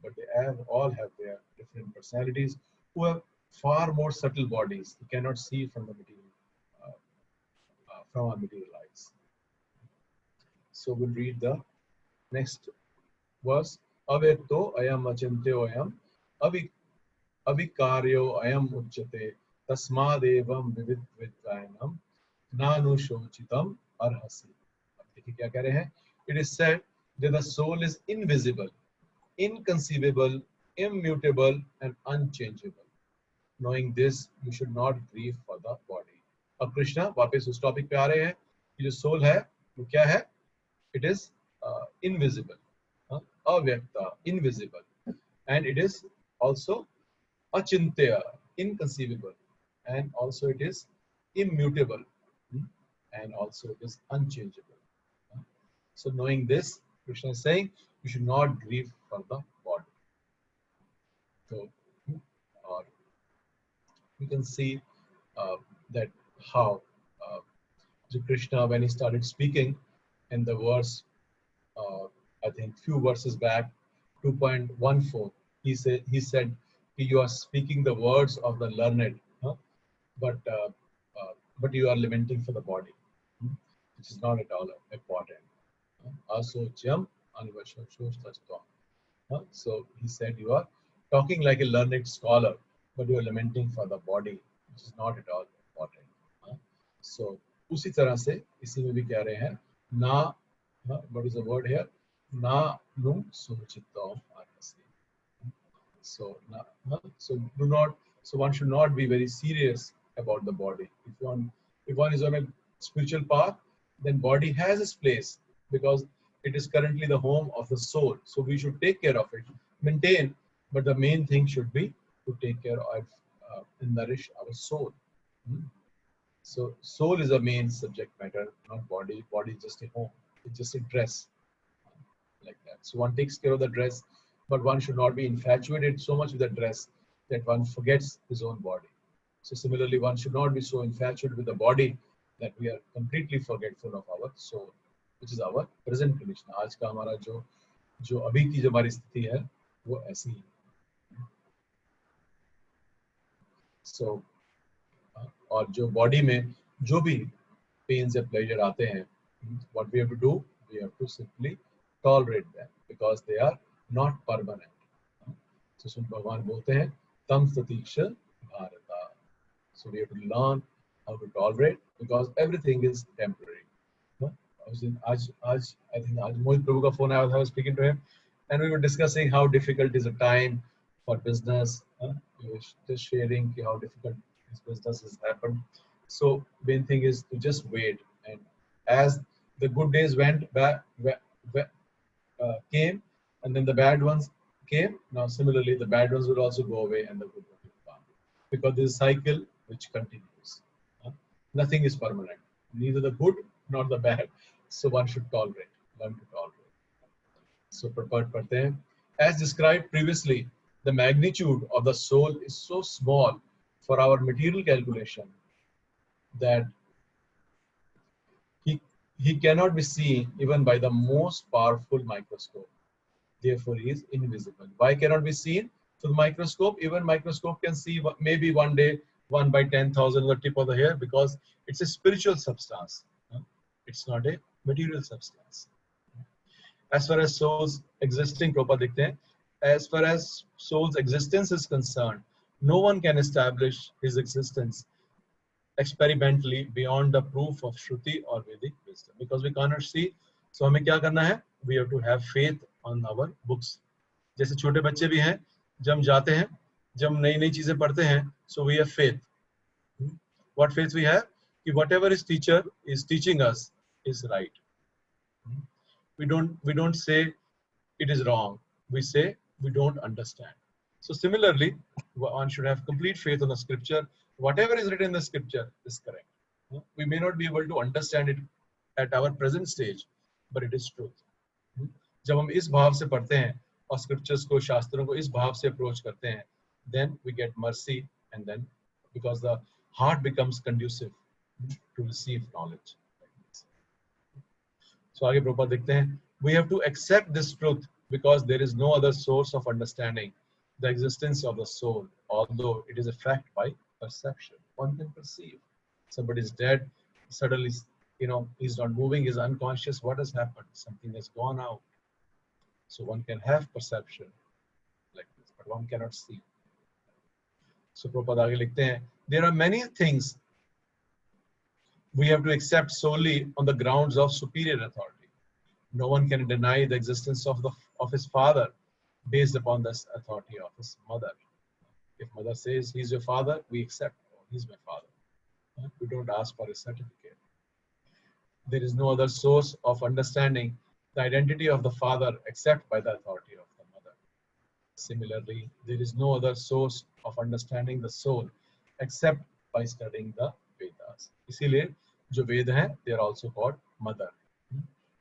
But they all have their different personalities who have far more subtle bodies. You cannot see from the material, from our material eyes. So we'll read the next verse. Avyakto ayam achintyo ayam avikaryo ayam uchyate tasmadevam vividvayanam nanushochitam arhasi. देखिए क्या कह रहे हैं. It is said that the soul is invisible, inconceivable, immutable and unchangeable. Knowing this, you should not grieve for the body. अब कृष्णा वापस उस topic पे आ रहे हैं कि जो सोल है वो क्या है. It is invisible, avyakta, invisible, and it is also achintya, inconceivable, and also it is immutable, and also it is unchangeable. So knowing this, Krishna is saying you should not grieve for the body. So you can see that how Krishna, when he started speaking in the verse, I think few verses back, 2.14, he said you are speaking the words of the learned, but you are lamenting for the body, which is not at all important. So he said you are talking like a learned scholar, but you are lamenting for the body, which is not at all important. So उसी तरह से इसी में भी कह रहे हैं ना, what is the word here? Na num suchittam arhasi. So one should not be very serious about the body. If one is on a spiritual path, then body has its place because it is currently the home of the soul. So we should take care of it, maintain, but the main thing should be to take care of and nourish our soul. So soul is the main subject matter, not body. Body is just a home. It's just a dress, like that. So one takes care of the dress, but one should not be infatuated so much with the dress that one forgets his own body. So similarly, one should not be so infatuated with the body that we are completely forgetful of our soul, which is our present condition. आज का हमारा जो अभी की जो हमारी स्थिति है वो ऐसी है. So और जो बॉडी में जो भी पेन्स या प्लेजर आते हैं, what we have to do, we have to simply tolerate them because they are not permanent. So सुन भगवान बोलते हैं तम सतीक्षा भारता. So we have to learn how to tolerate because everything is temporary. I think आज मोहित प्रभु का phone आया था. I was speaking to him and we were discussing how difficult is a time for business, Just sharing how difficult this business has happened. So main thing is to just wait, and as the good days went back, came, and then the bad ones came. Now similarly, the bad ones will also go away, and the good ones will come, because this is a cycle which continues. Nothing is permanent, neither the good nor the bad. So one should tolerate, learn to tolerate. So purport padhte hain. As described previously, the magnitude of the soul is so small for our material calculation that he cannot be seen even by the most powerful microscope. Therefore, he is invisible. Why cannot be seen? So the microscope, even microscope can see maybe one day 1 by 10,000 the tip of the hair, because it's a spiritual substance. It's not a material substance. As far as soul's existing, Prabhupada likhte hain, as far as soul's existence is concerned, no one can establish his existence experimentally beyond the proof of Shruti or Vedic wisdom, because we cannot see. So हमें क्या करना है? We have to have faith on our books. जैसे छोटे बच्चे भी हैं, जब हम जाते हैं, जब हम नई नई चीजें पढ़ते हैं, so we have faith. What faith we have? कि whatever his teacher is teaching us is right. We don't say it is wrong. We say we don't understand. So similarly, one should have complete faith on the scripture. Whatever is written in the scripture is correct. We may not be able to understand it at our present stage, but it is truth. जब हम इस भाव से पढ़ते हैं और scriptures को, शास्त्रों को इस भाव से approach करते हैं, then we get mercy, and then because the heart becomes conducive to receive knowledge. So आगे प्रभुपाद देखते हैं, we have to accept this truth because there is no other source of understanding the existence of the soul, although it is a fact by perception. One can perceive. Somebody is dead, suddenly, he's not moving, he's unconscious. What has happened? Something has gone out. So one can have perception like this, but one cannot see. So Prabhupada आगे लिखते हैं, there are many things we have to accept solely on the grounds of superior authority. No one can deny the existence of his father based upon this authority of his mother. If mother says he's your father, we accept, he's my father. We don't ask for a certificate. There is no other source of understanding the identity of the father except by the authority of the mother. Similarly, there is no other source of understanding the soul except by studying the Vedas. इसीलिए जो वेद हैं, they are also called mother.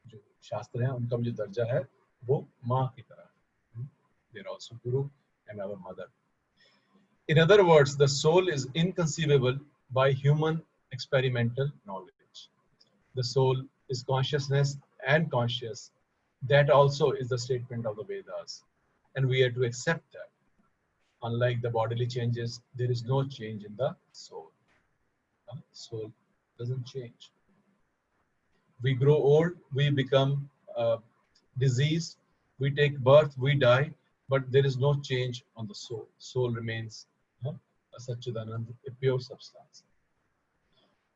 जो शास्त्र हैं, उनका जो दर्जा है, वो माँ की तरह है. They are also guru and our mother. In other words, the soul is inconceivable by human experimental knowledge. The soul is consciousness and conscious. That also is the statement of the Vedas, and we have to accept that. Unlike the bodily changes, there is no change in the soul. Soul doesn't change. We grow old, we become diseased, we take birth, we die, but there is no change on the soul. Soul remains a Satchidanand, a pure substance.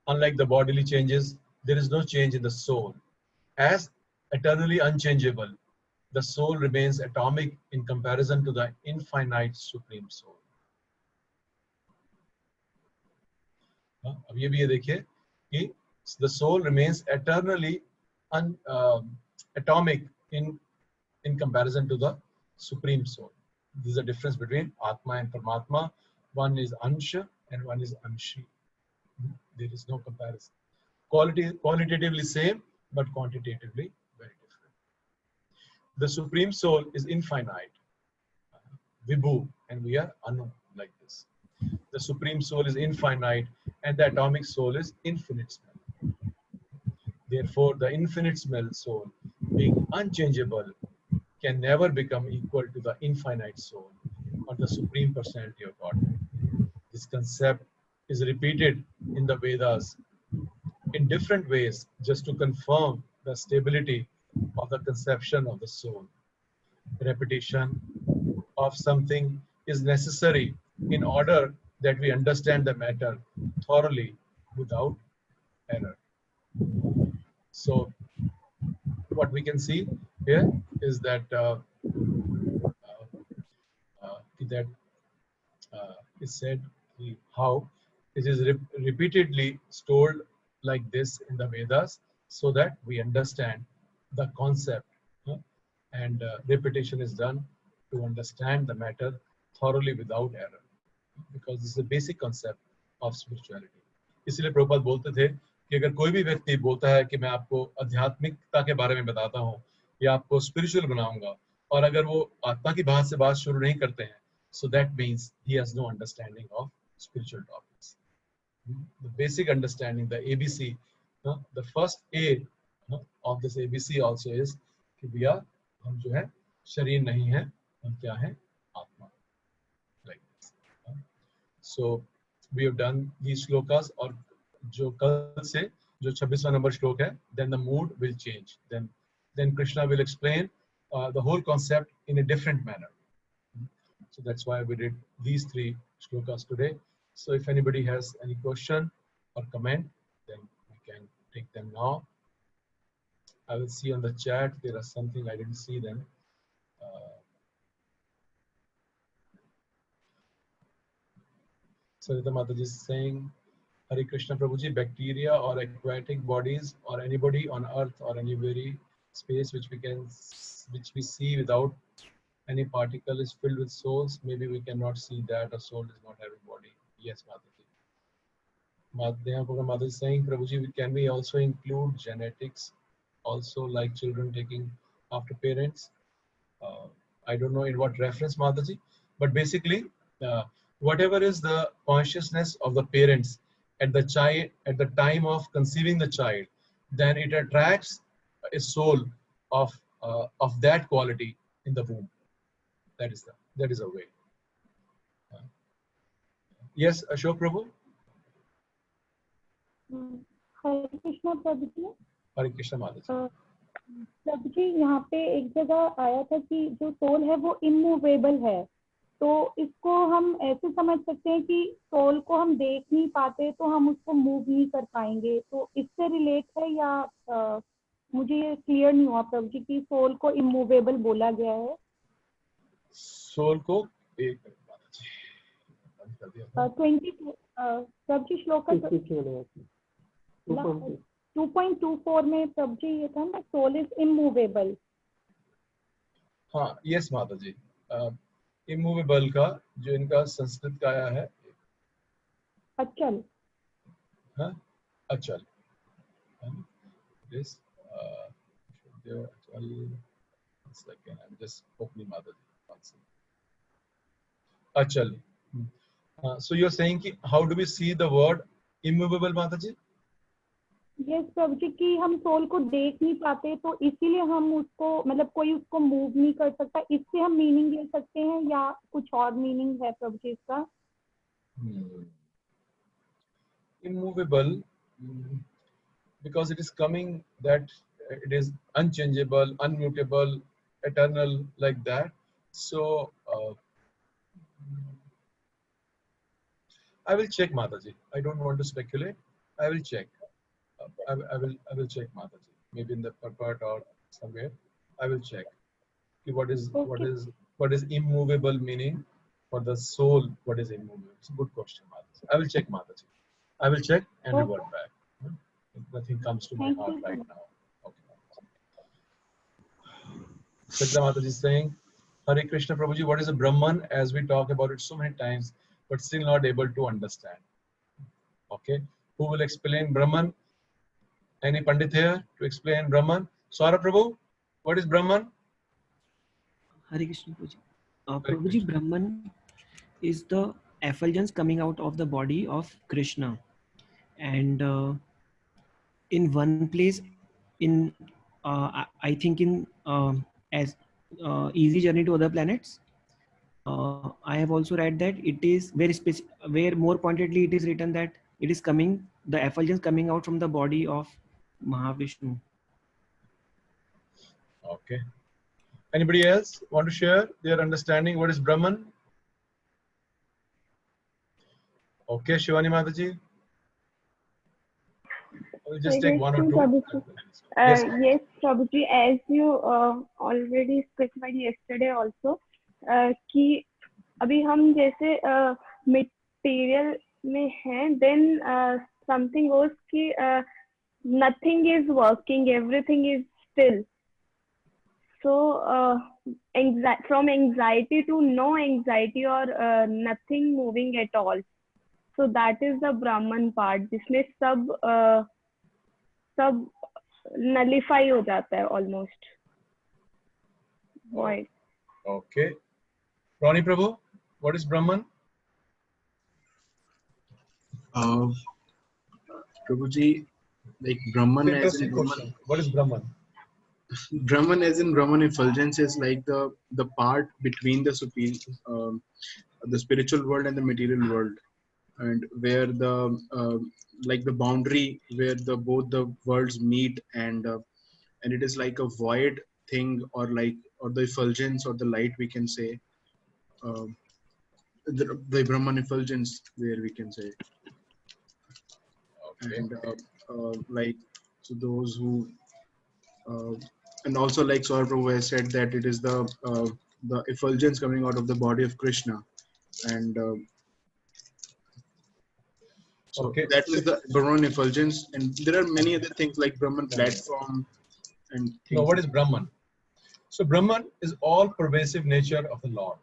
Unlike the bodily changes, there is no change in the soul. As eternally unchangeable, the soul remains atomic in comparison to the infinite supreme soul. अब ये भी ये देखिए कि the soul remains eternally atomic in comparison to the supreme soul. There is a difference between Atma and Paramatma. One is Ansha and one is Anshi. There is no comparison. Qualitatively same, but quantitatively very different. The supreme soul is infinite, Vibhu, and we are Anu, like this. The supreme soul is infinite, and the atomic soul is infinite smell. Therefore, the infinite smell soul, being unchangeable, can never become equal to the infinite soul or the supreme personality of God. This concept is repeated in the Vedas in different ways just to confirm the stability of the conception of the soul. Repetition of something is necessary in order that we understand the matter thoroughly without error. So what we can see here is that is said how it is repeatedly told like this in the Vedas so that we understand the concept, and repetition is done to understand the matter thoroughly without error, because this is a basic concept of spirituality. इसलिए प्रभुपाद बोलते थे कि अगर कोई भी व्यक्ति बोलता है कि मैं आपको आध्यात्मिकता के बारे में बताता हूँ या आपको स्पिरिचुअल बनाऊंगा, और अगर वो आत्मा की बात से बात शुरू नहीं करते हैं, so that means he has no understanding of spiritual topics. The basic understanding, the ABC, the first A of this ABC also is कि भैया हम जो है शरीर नहीं है, हम क्या है, आत्मा. Like this. So we have done these shlokas, और जो कल से जो 26वां नंबर श्लोक है, then the mood will change. Then Krishna will explain the whole concept in a different manner. So that's why we did these 3 shlokas today. So if anybody has any question or comment, then we can take them now. I will see on the chat there are something I didn't see them. Sarita Mataji is saying, Hare Krishna Prabhuji, bacteria or aquatic bodies or anybody on earth or any very space which we see without any particle is filled with souls. Maybe we cannot see that a soul is not having body. Yes, Mataji. Mataji is saying, Prabhuji, can we also include genetics also, like children taking after parents? I don't know in what reference, Mataji, but basically whatever is the consciousness of the parents at the child at the time of conceiving the child, then it attracts a soul of that quality in the womb. That is a way. Yes, Ashok Prabhu. हरे कृष्णा प्रभु जी. हरे कृष्णा माता जी. प्रभु जी, यहाँ पे एक जगह आया था कि जो soul है वो इमूवेबल है, तो इसको हम ऐसे समझ सकते हैं कि सोल को हम देख नहीं पाते तो हम उसको मूव नहीं कर पाएंगे, तो इससे रिलेट है या मुझे ये क्लियर नहीं हुआ प्रभु जी कि सोल को इमूवेबल बोला गया है. सोल को एक 22 प्रभु जी श्लोक 2.24 में प्रभु जी ये था ना, सोल इज इमूवेबल. हाँ, यस माता जी. इमूवेबल का जो इनका संस्कृत का आया है अचल. हाँ, अचल. This second, I'm just opening Mata ji. Achal. So you're saying कि how do we see the word immovable, Mata ji? Yes Prabhu ji, कि हम सोल को देख नहीं पाते तो इसीलिए हम उसको मतलब कोई उसको मूव नहीं कर सकता, इससे हम मीनिंग ले सकते हैं या कुछ और मीनिंग है प्रभु जी इसका? Immovable, because it is coming that it is unchangeable, unmutable, eternal, like that. So I will check, Mataji. I don't want to speculate. I will check. I will check, Mataji. Maybe in the purport or somewhere. I will check. What is immovable meaning for the soul? What is immovable? It's a good question, Mataji. I will check, Mataji. I will check and revert back. Nothing comes to my heart right now. Siddha Mataji is saying, Hare Krishna Prabhuji, what is a Brahman? As we talk about it so many times, but still not able to understand. Okay, who will explain Brahman? Any Pandit here to explain Brahman? Swara Prabhu, what is Brahman? Hare Krishna Prabhuji. Prabhuji, Brahman is the effulgence coming out of the body of Krishna. And in one place, in I think in as Easy Journey to Other Planets, I have also read that it is very specific, where more pointedly it is written that it is coming, the effulgence coming out from the body of Mahavishnu. Okay. Anybody else want to share their understanding? What is Brahman? Okay, Shivani Mataji. We'll just take one or two. Yes, Prabhuji, as you already specified yesterday also, कि अभी हम जैसे material में हैं, then something goes कि nothing is working, everything is still. So from anxiety to no anxiety or nothing moving at all. So that is the Brahman part, जिसमें सब nullify हो जाता है almost. Void. Okay. Ronnie Prabhu, what is Brahman? Prabhuji, like Brahman as Interesting in question. What is Brahman? Brahman as in Brahman effulgence is like the part between the the spiritual world and the material world, and where the like the boundary where both the worlds meet, and it is like a void thing, or the effulgence or the light, we can say, the Brahman effulgence, where we can say. Okay. And like, so those who and also like Saur Prabhu has said that it is the effulgence coming out of the body of Krishna, and so Okay. that is the Brahman effulgence, and there are many other things like Brahman platform and things. So what is Brahman? So Brahman is all pervasive nature of the Lord.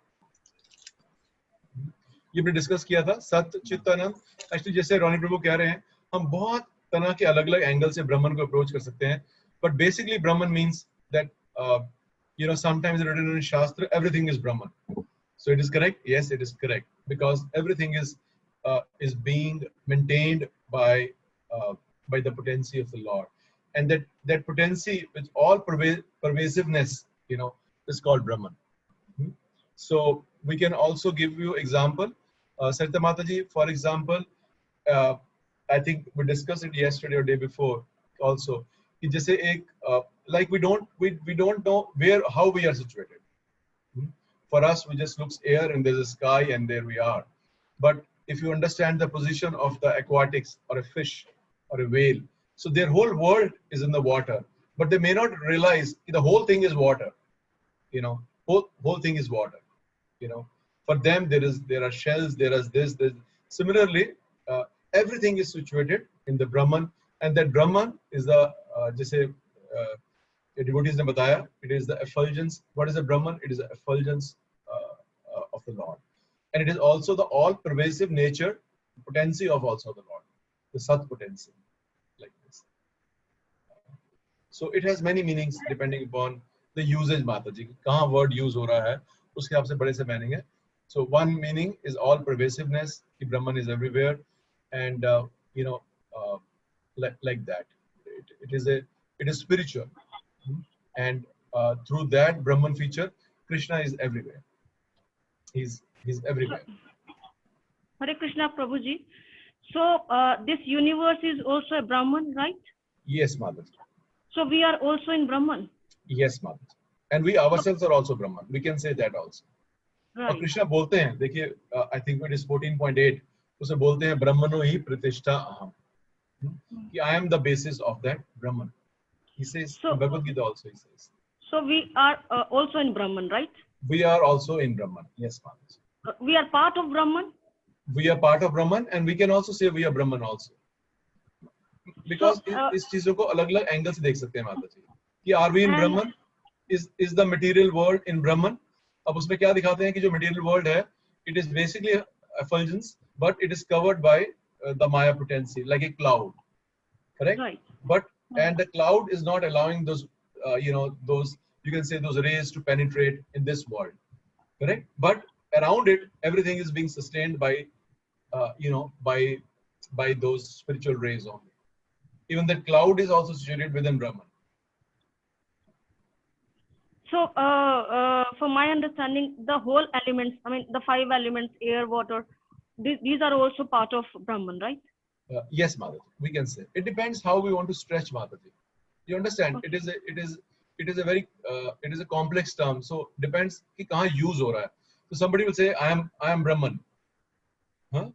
ये भी discuss किया था सत्य चित्त आनंद. Actually जैसे Ronnie प्रभु कह रहे हैं, हम बहुत तरह के अलग अलग एंगल से ब्रह्मन को अप्रोच कर सकते हैं, but basically Brahman means that sometimes written in Shastra everything is Brahman. So it is correct? Yes, it is correct, because everything is being maintained by the potency of the Lord, and that potency with all pervasiveness, is called Brahman. So we can also give you example. Sarita Mataji, for example, I think we discussed it yesterday or day before also. कि जैसे एक like we don't know how we are situated. For us, we just looks air and there's a sky and there we are. But if you understand the position of the aquatics or a fish or a whale, so their whole world is in the water, but they may not realize the whole thing is water. Whole thing is water. For them there are shells, there is this. Similarly, everything is situated in the Brahman, and that Brahman is the जैसे devotees ने बताया, it is the effulgence. What is the Brahman? It is the effulgence of the Lord, and it is also the all-pervasive nature, potency of also the Lord, the Sat potency, like this. So it has many meanings depending upon the usage. Mataji, कहाँ word use हो रहा है, उसके हिसाब से बड़े से meaning है. So one meaning is all pervasiveness. The Brahman is everywhere, and like that. It is spiritual, and through that Brahman feature, Krishna is everywhere. He's everywhere. Hare Krishna, Prabhuji. So this universe is also a Brahman, right? Yes, Mataji. So we are also in Brahman. Yes, Mataji. And we ourselves are also Brahman. We can say that also. और कृष्णा बोलते हैं, देखिए, I think it is 14.8, उसे बोलते हैं ब्रह्मणो ही प्रतिष्ठा अहम, कि I am the basis of that Brahman. He says, in Bhagavad Gita also he says. So we are also in Brahman, right? We are also in Brahman. Yes, Mataji. We are part of Brahman? We are part of Brahman, and we can also say we are Brahman also. Because इस चीजों को अलग-अलग angle से देख सकते हैं माताजी, कि are we in Brahman? Is the material world in Brahman? अब उसमें क्या दिखाते हैं कि जो material world है, it is basically effulgence, but it is covered by the Maya potency, like a cloud, correct? Right. But and the cloud is not allowing those, those, you can say, those rays to penetrate in this world, correct? But around it, everything is being sustained by, by those spiritual rays only. Even the cloud is also situated within Brahman. So, for my understanding, the whole elements, I mean, the 5 elements, air, water, these are also part of Brahman, right? Yes, Mataji, we can say. It depends how we want to stretch, Mataji. You understand? Okay. It is a very, it is a complex term. So depends कि कहाँ use हो रहा है. So somebody will say, I am Brahman. Huh?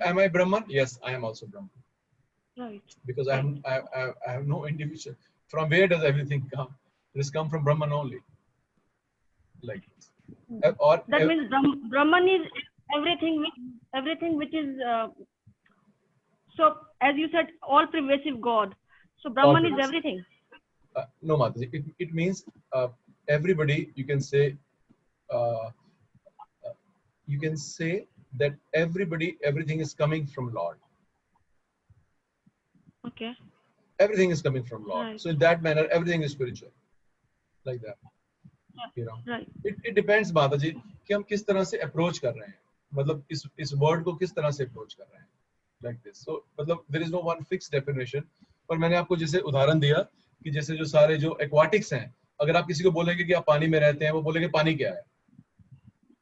Am I Brahman? Yes, I am also Brahman. Right. Because I have no individual. From where does everything come? It has come from Brahman only. Like this. Or That means Brahman is everything which is so as you said, all pervasive God. So Brahman is everything. No, Mataji. It means everybody. You can say that everything is coming from Lord. Okay. Everything is coming from Lord. Right. So in that manner, everything is spiritual. Like that. You know. Right. It depends, Mataji, कि हम किस तरह से approach कर रहे हैं. मतलब इस word को किस तरह से approach कर रहे हैं. Like this. So मतलब there is no one fixed definition. पर मैंने आपको जैसे उदाहरण दिया कि जैसे जो सारे जो aquatics हैं, अगर आप किसी को बोलेंगे कि आप पानी में रहते हैं, वो बोलेंगे पानी क्या है?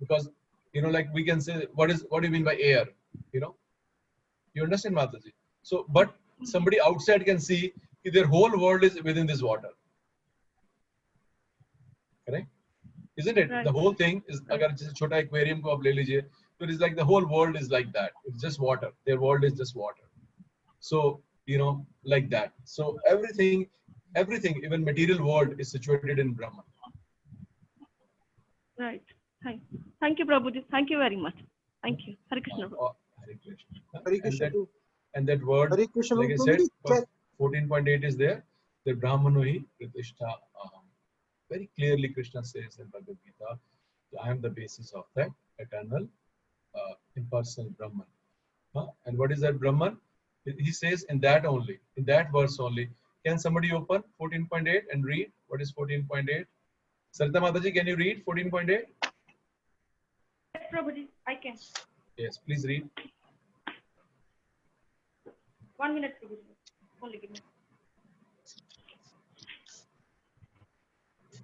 Because you know, like we can say, what do you mean by air? You know, you understand, Mataji? So, but somebody outside can see that their whole world is within this water. Correct? Isn't it? Right. The whole thing is, अगर जैसे छोटा aquarium को आप ले लीजिए, so it is like the whole world is like that. It's just water. Their world is just water. So, you know, like that. So everything, even material world is situated in Brahman. Right. Thank you, Prabhuji. Thank you very much. Thank you. Hare Krishna. Hare Krishna. Hare Krishna. And that word, Hare Krishna. like I said, 14.8 is there. The Brahmano hi Pratishtha Aham. Very clearly Krishna says in Bhagavad Gita, I am the basis of that eternal, impersonal Brahman. And what is that Brahman? He says in that verse only. Can somebody open 14.8 and read what is 14.8? Sarita Mataji, can you read 14.8? Yes, Prabhuji, I can. Yes, please read. 1 minute, Prabhuji. Only give me.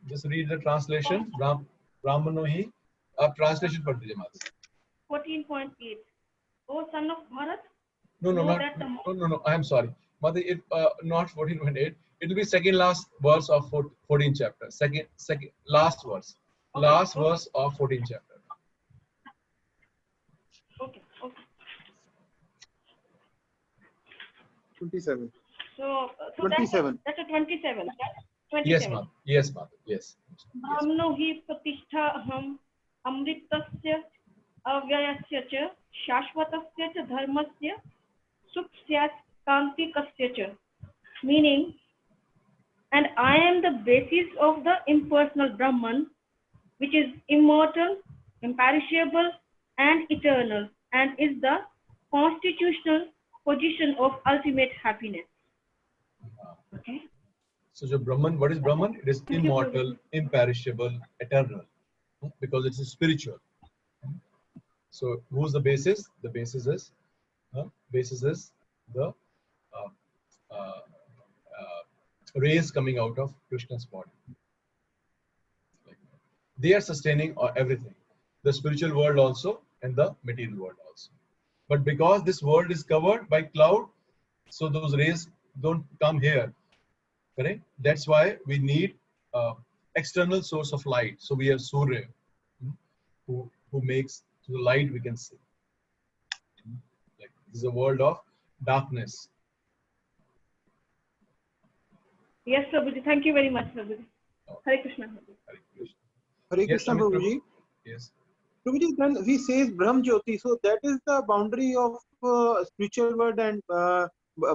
Just read the translation. Brahmano hi. Aap translation पढ़ दीजिए Mataji. 14.8. O son of Bharat. No. I am sorry. Mataji, not 14.8. It will be second last verse of 14th chapter. Second last verse. Okay. Last verse of 14th chapter. Okay. 27. So 27. That's a 27. That's 27. Yes, ma'am. Yes, ma'am. Yes. Brahmano hi pratishtha aham amritasya avyayasya cha shashvatasya cha dharmasya sukhsyat kantikasya cha. Meaning, and I am the basis of the impersonal Brahman, which is immortal, imperishable, and eternal, and is the constitutional position of ultimate happiness. Okay. So, Brahman, what is Brahman? It is immortal, imperishable, eternal, because it is spiritual. So, who's the basis? The basis is the rays coming out of Krishna's body. They are sustaining everything, the spiritual world also and the material world also. But because this world is covered by cloud, so those rays don't come here. Correct? That's why we need external source of light. So we have Surya, who makes the light we can see. Like, this is a world of darkness. Yes, Prabhuji. Thank you very much, Prabhuji. Hare Krishna. Hare Krishna, Prabhuji. Yes. Prabhuji, then he says Brahm Jyoti. So that is the boundary of spiritual world and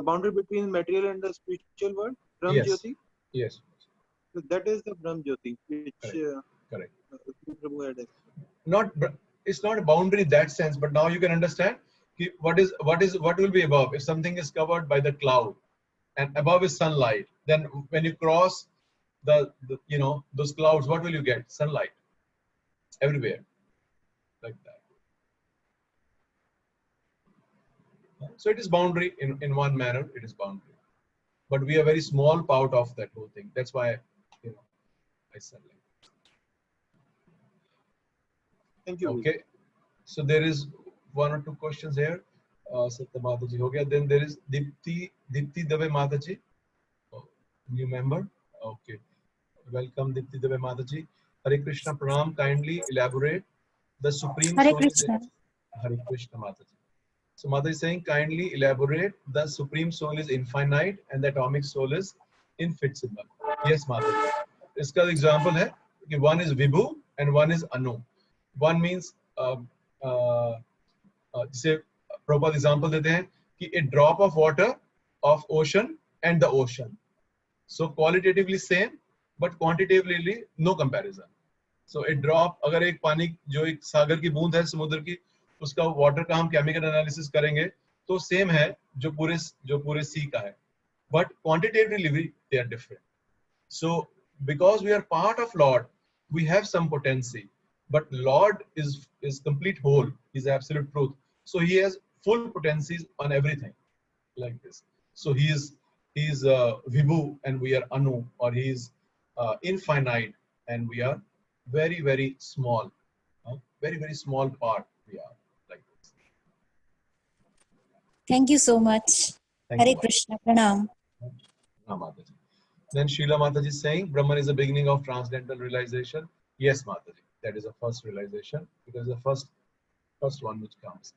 boundary between material and the spiritual world. Brahm Yes. Jyoti. Yes. So that is the Brahm Jyoti, which Correct. Prabhu had. It's not a boundary in that sense, but now you can understand what will be above. If something is covered by the cloud and above is sunlight, then when you cross the those clouds, what will you get? Sunlight everywhere, like that. So it is boundary in one manner. It is boundary, but we are very small part of that whole thing. That's why I said like. Thank you. Okay, so there is 1 or 2 questions here. Satya Mataji ho gaya. Then there is Dipti Dave Mataji, new member. Okay, welcome Dipti Dave Mataji. Hare Krishna Pranam. Kindly elaborate the supreme Hare soul. Krishna. Hare Krishna Mataji. So Mataji is saying, kindly elaborate the supreme soul is infinite and the atomic soul is infinitesimal. Yes, Mataji. इसका example है कि one is Vibhu and one is Anu. One means जैसे Prabhupada example देते हैं कि a drop of water of ocean and the ocean. So qualitatively same, but quantitatively no comparison. So a drop, अगर एक पानी जो एक सागर की बूंद है समुद्र की, उसका वाटर का हम केमिकल एनालिसिस करेंगे तो सेम है जो पूरे सी का है, but quantitatively they are different. So because we are part of Lord, we have some potency, but Lord is complete whole, is absolute truth. So he has full potencies on everything like this. So he is Vibhu and we are Anu, or he is infinite and we are very, very small, very, very small part we are like this. Thank you so much. Thank Hare you. Krishna, Pranam. Mataji. Then Srila Mataji is saying, Brahman is the beginning of transcendental realization. Yes, Mataji, that is the first realization, because the first one which comes.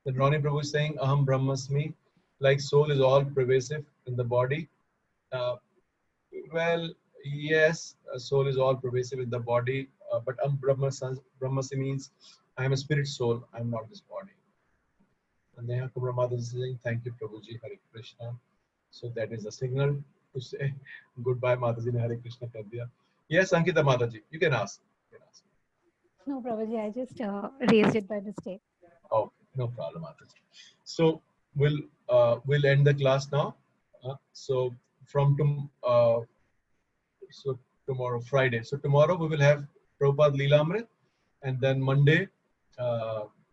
Then Ronnie Prabhu is saying, Aham Brahmasmi, like soul is all pervasive in the body. Well, yes, soul is all pervasive in the body, but Brahmasi means I am a spirit soul, I am not this body. And Neha Kumra Mataji is saying, thank you, Prabhuji, Hare Krishna. So that is a signal to say goodbye, Mataji ne Hare Krishna kar diya. Yes, Ankita Mataji, you can ask. No, Prabhuji, I just raised it by mistake. Oh, no problem, Mataji. So we'll end the class now. So from tomorrow, Friday. So tomorrow we will have Prabhupada Leelamrit, and then Monday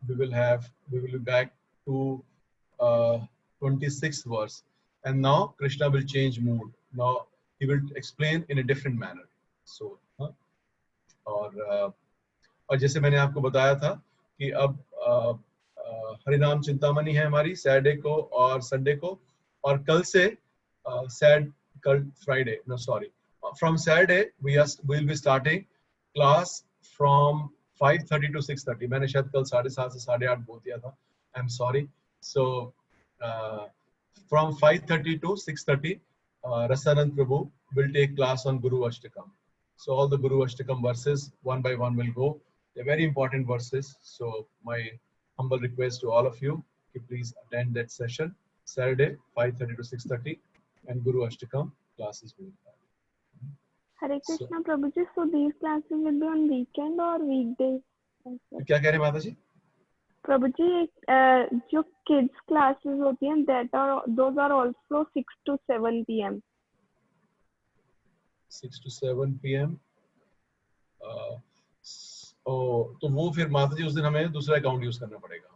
we will be back to 26th verse. And now Krishna will change mood. Now he will explain in a different manner. So और जैसे मैंने आपको बताया था कि अब हरिनाम चिंतामणि है हमारी सैटरडे को और संडे को, और कल से from Saturday we will be starting class from 5:30 to 6:30. मैंने शायद कल 7:30 से 8:30 बोल दिया था. I'm sorry. So from 5:30 to 6:30, Rasanand Prabhu will take class on Guru Ashtakam. So all the Guru Ashtakam verses one by one will go. They're very important verses. So my humble request to all of you, please attend that session Saturday 5:30 to 6:30, and Guru Ashtakam classes will start. Hare Krishna, Prabhuji. So these classes will be on weekend or weekdays? क्या कह रहे हैं माताजी? Prabhuji, जो kids classes होती हैं, those are also 6 to 7 p.m. 6 to 7 p.m. तो वो फिर माताजी उस दिन हमें दूसरा अकाउंट यूज करना पड़ेगा.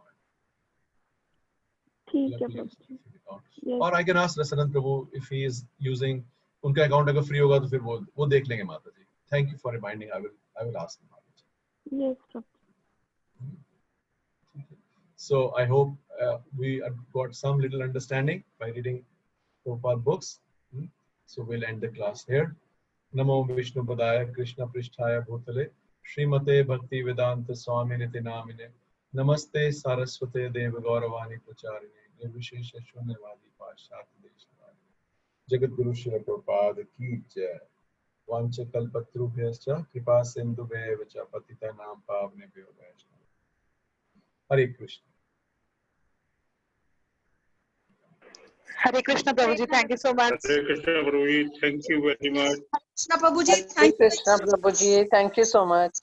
ठीक है प्रभु. और I can ask Rasanand Prabhu if he is using उनका अकाउंट अगर फ्री होगा तो फिर वो देख लेंगे माताजी. Thank you for reminding. I will ask him. Yes, Prabhu. So I hope we got some little understanding by reading Prabhupada books. So we'll end the class here. Namo Vishnu Padaya Krishna Pristhaya Bhutale Srimate Bhakti Vedanta Swami Niti Namine Namaste Saraswate Deva Gauravani Pracharine Nirvishesha Shunyavadi Pashat Deshvara Jagat Guru Srila Prabhupada Ki Jai. Vancha Kalpatrubhyascha Kripa Sindhubheva Patita Nam Pavnebhyo Vaishnava. Hare Krishna. Hare Krishna Prabhuji, thank you so much. Hare Krishna Prabhuji, thank you very much. Krishna Prabhuji, thank you so much.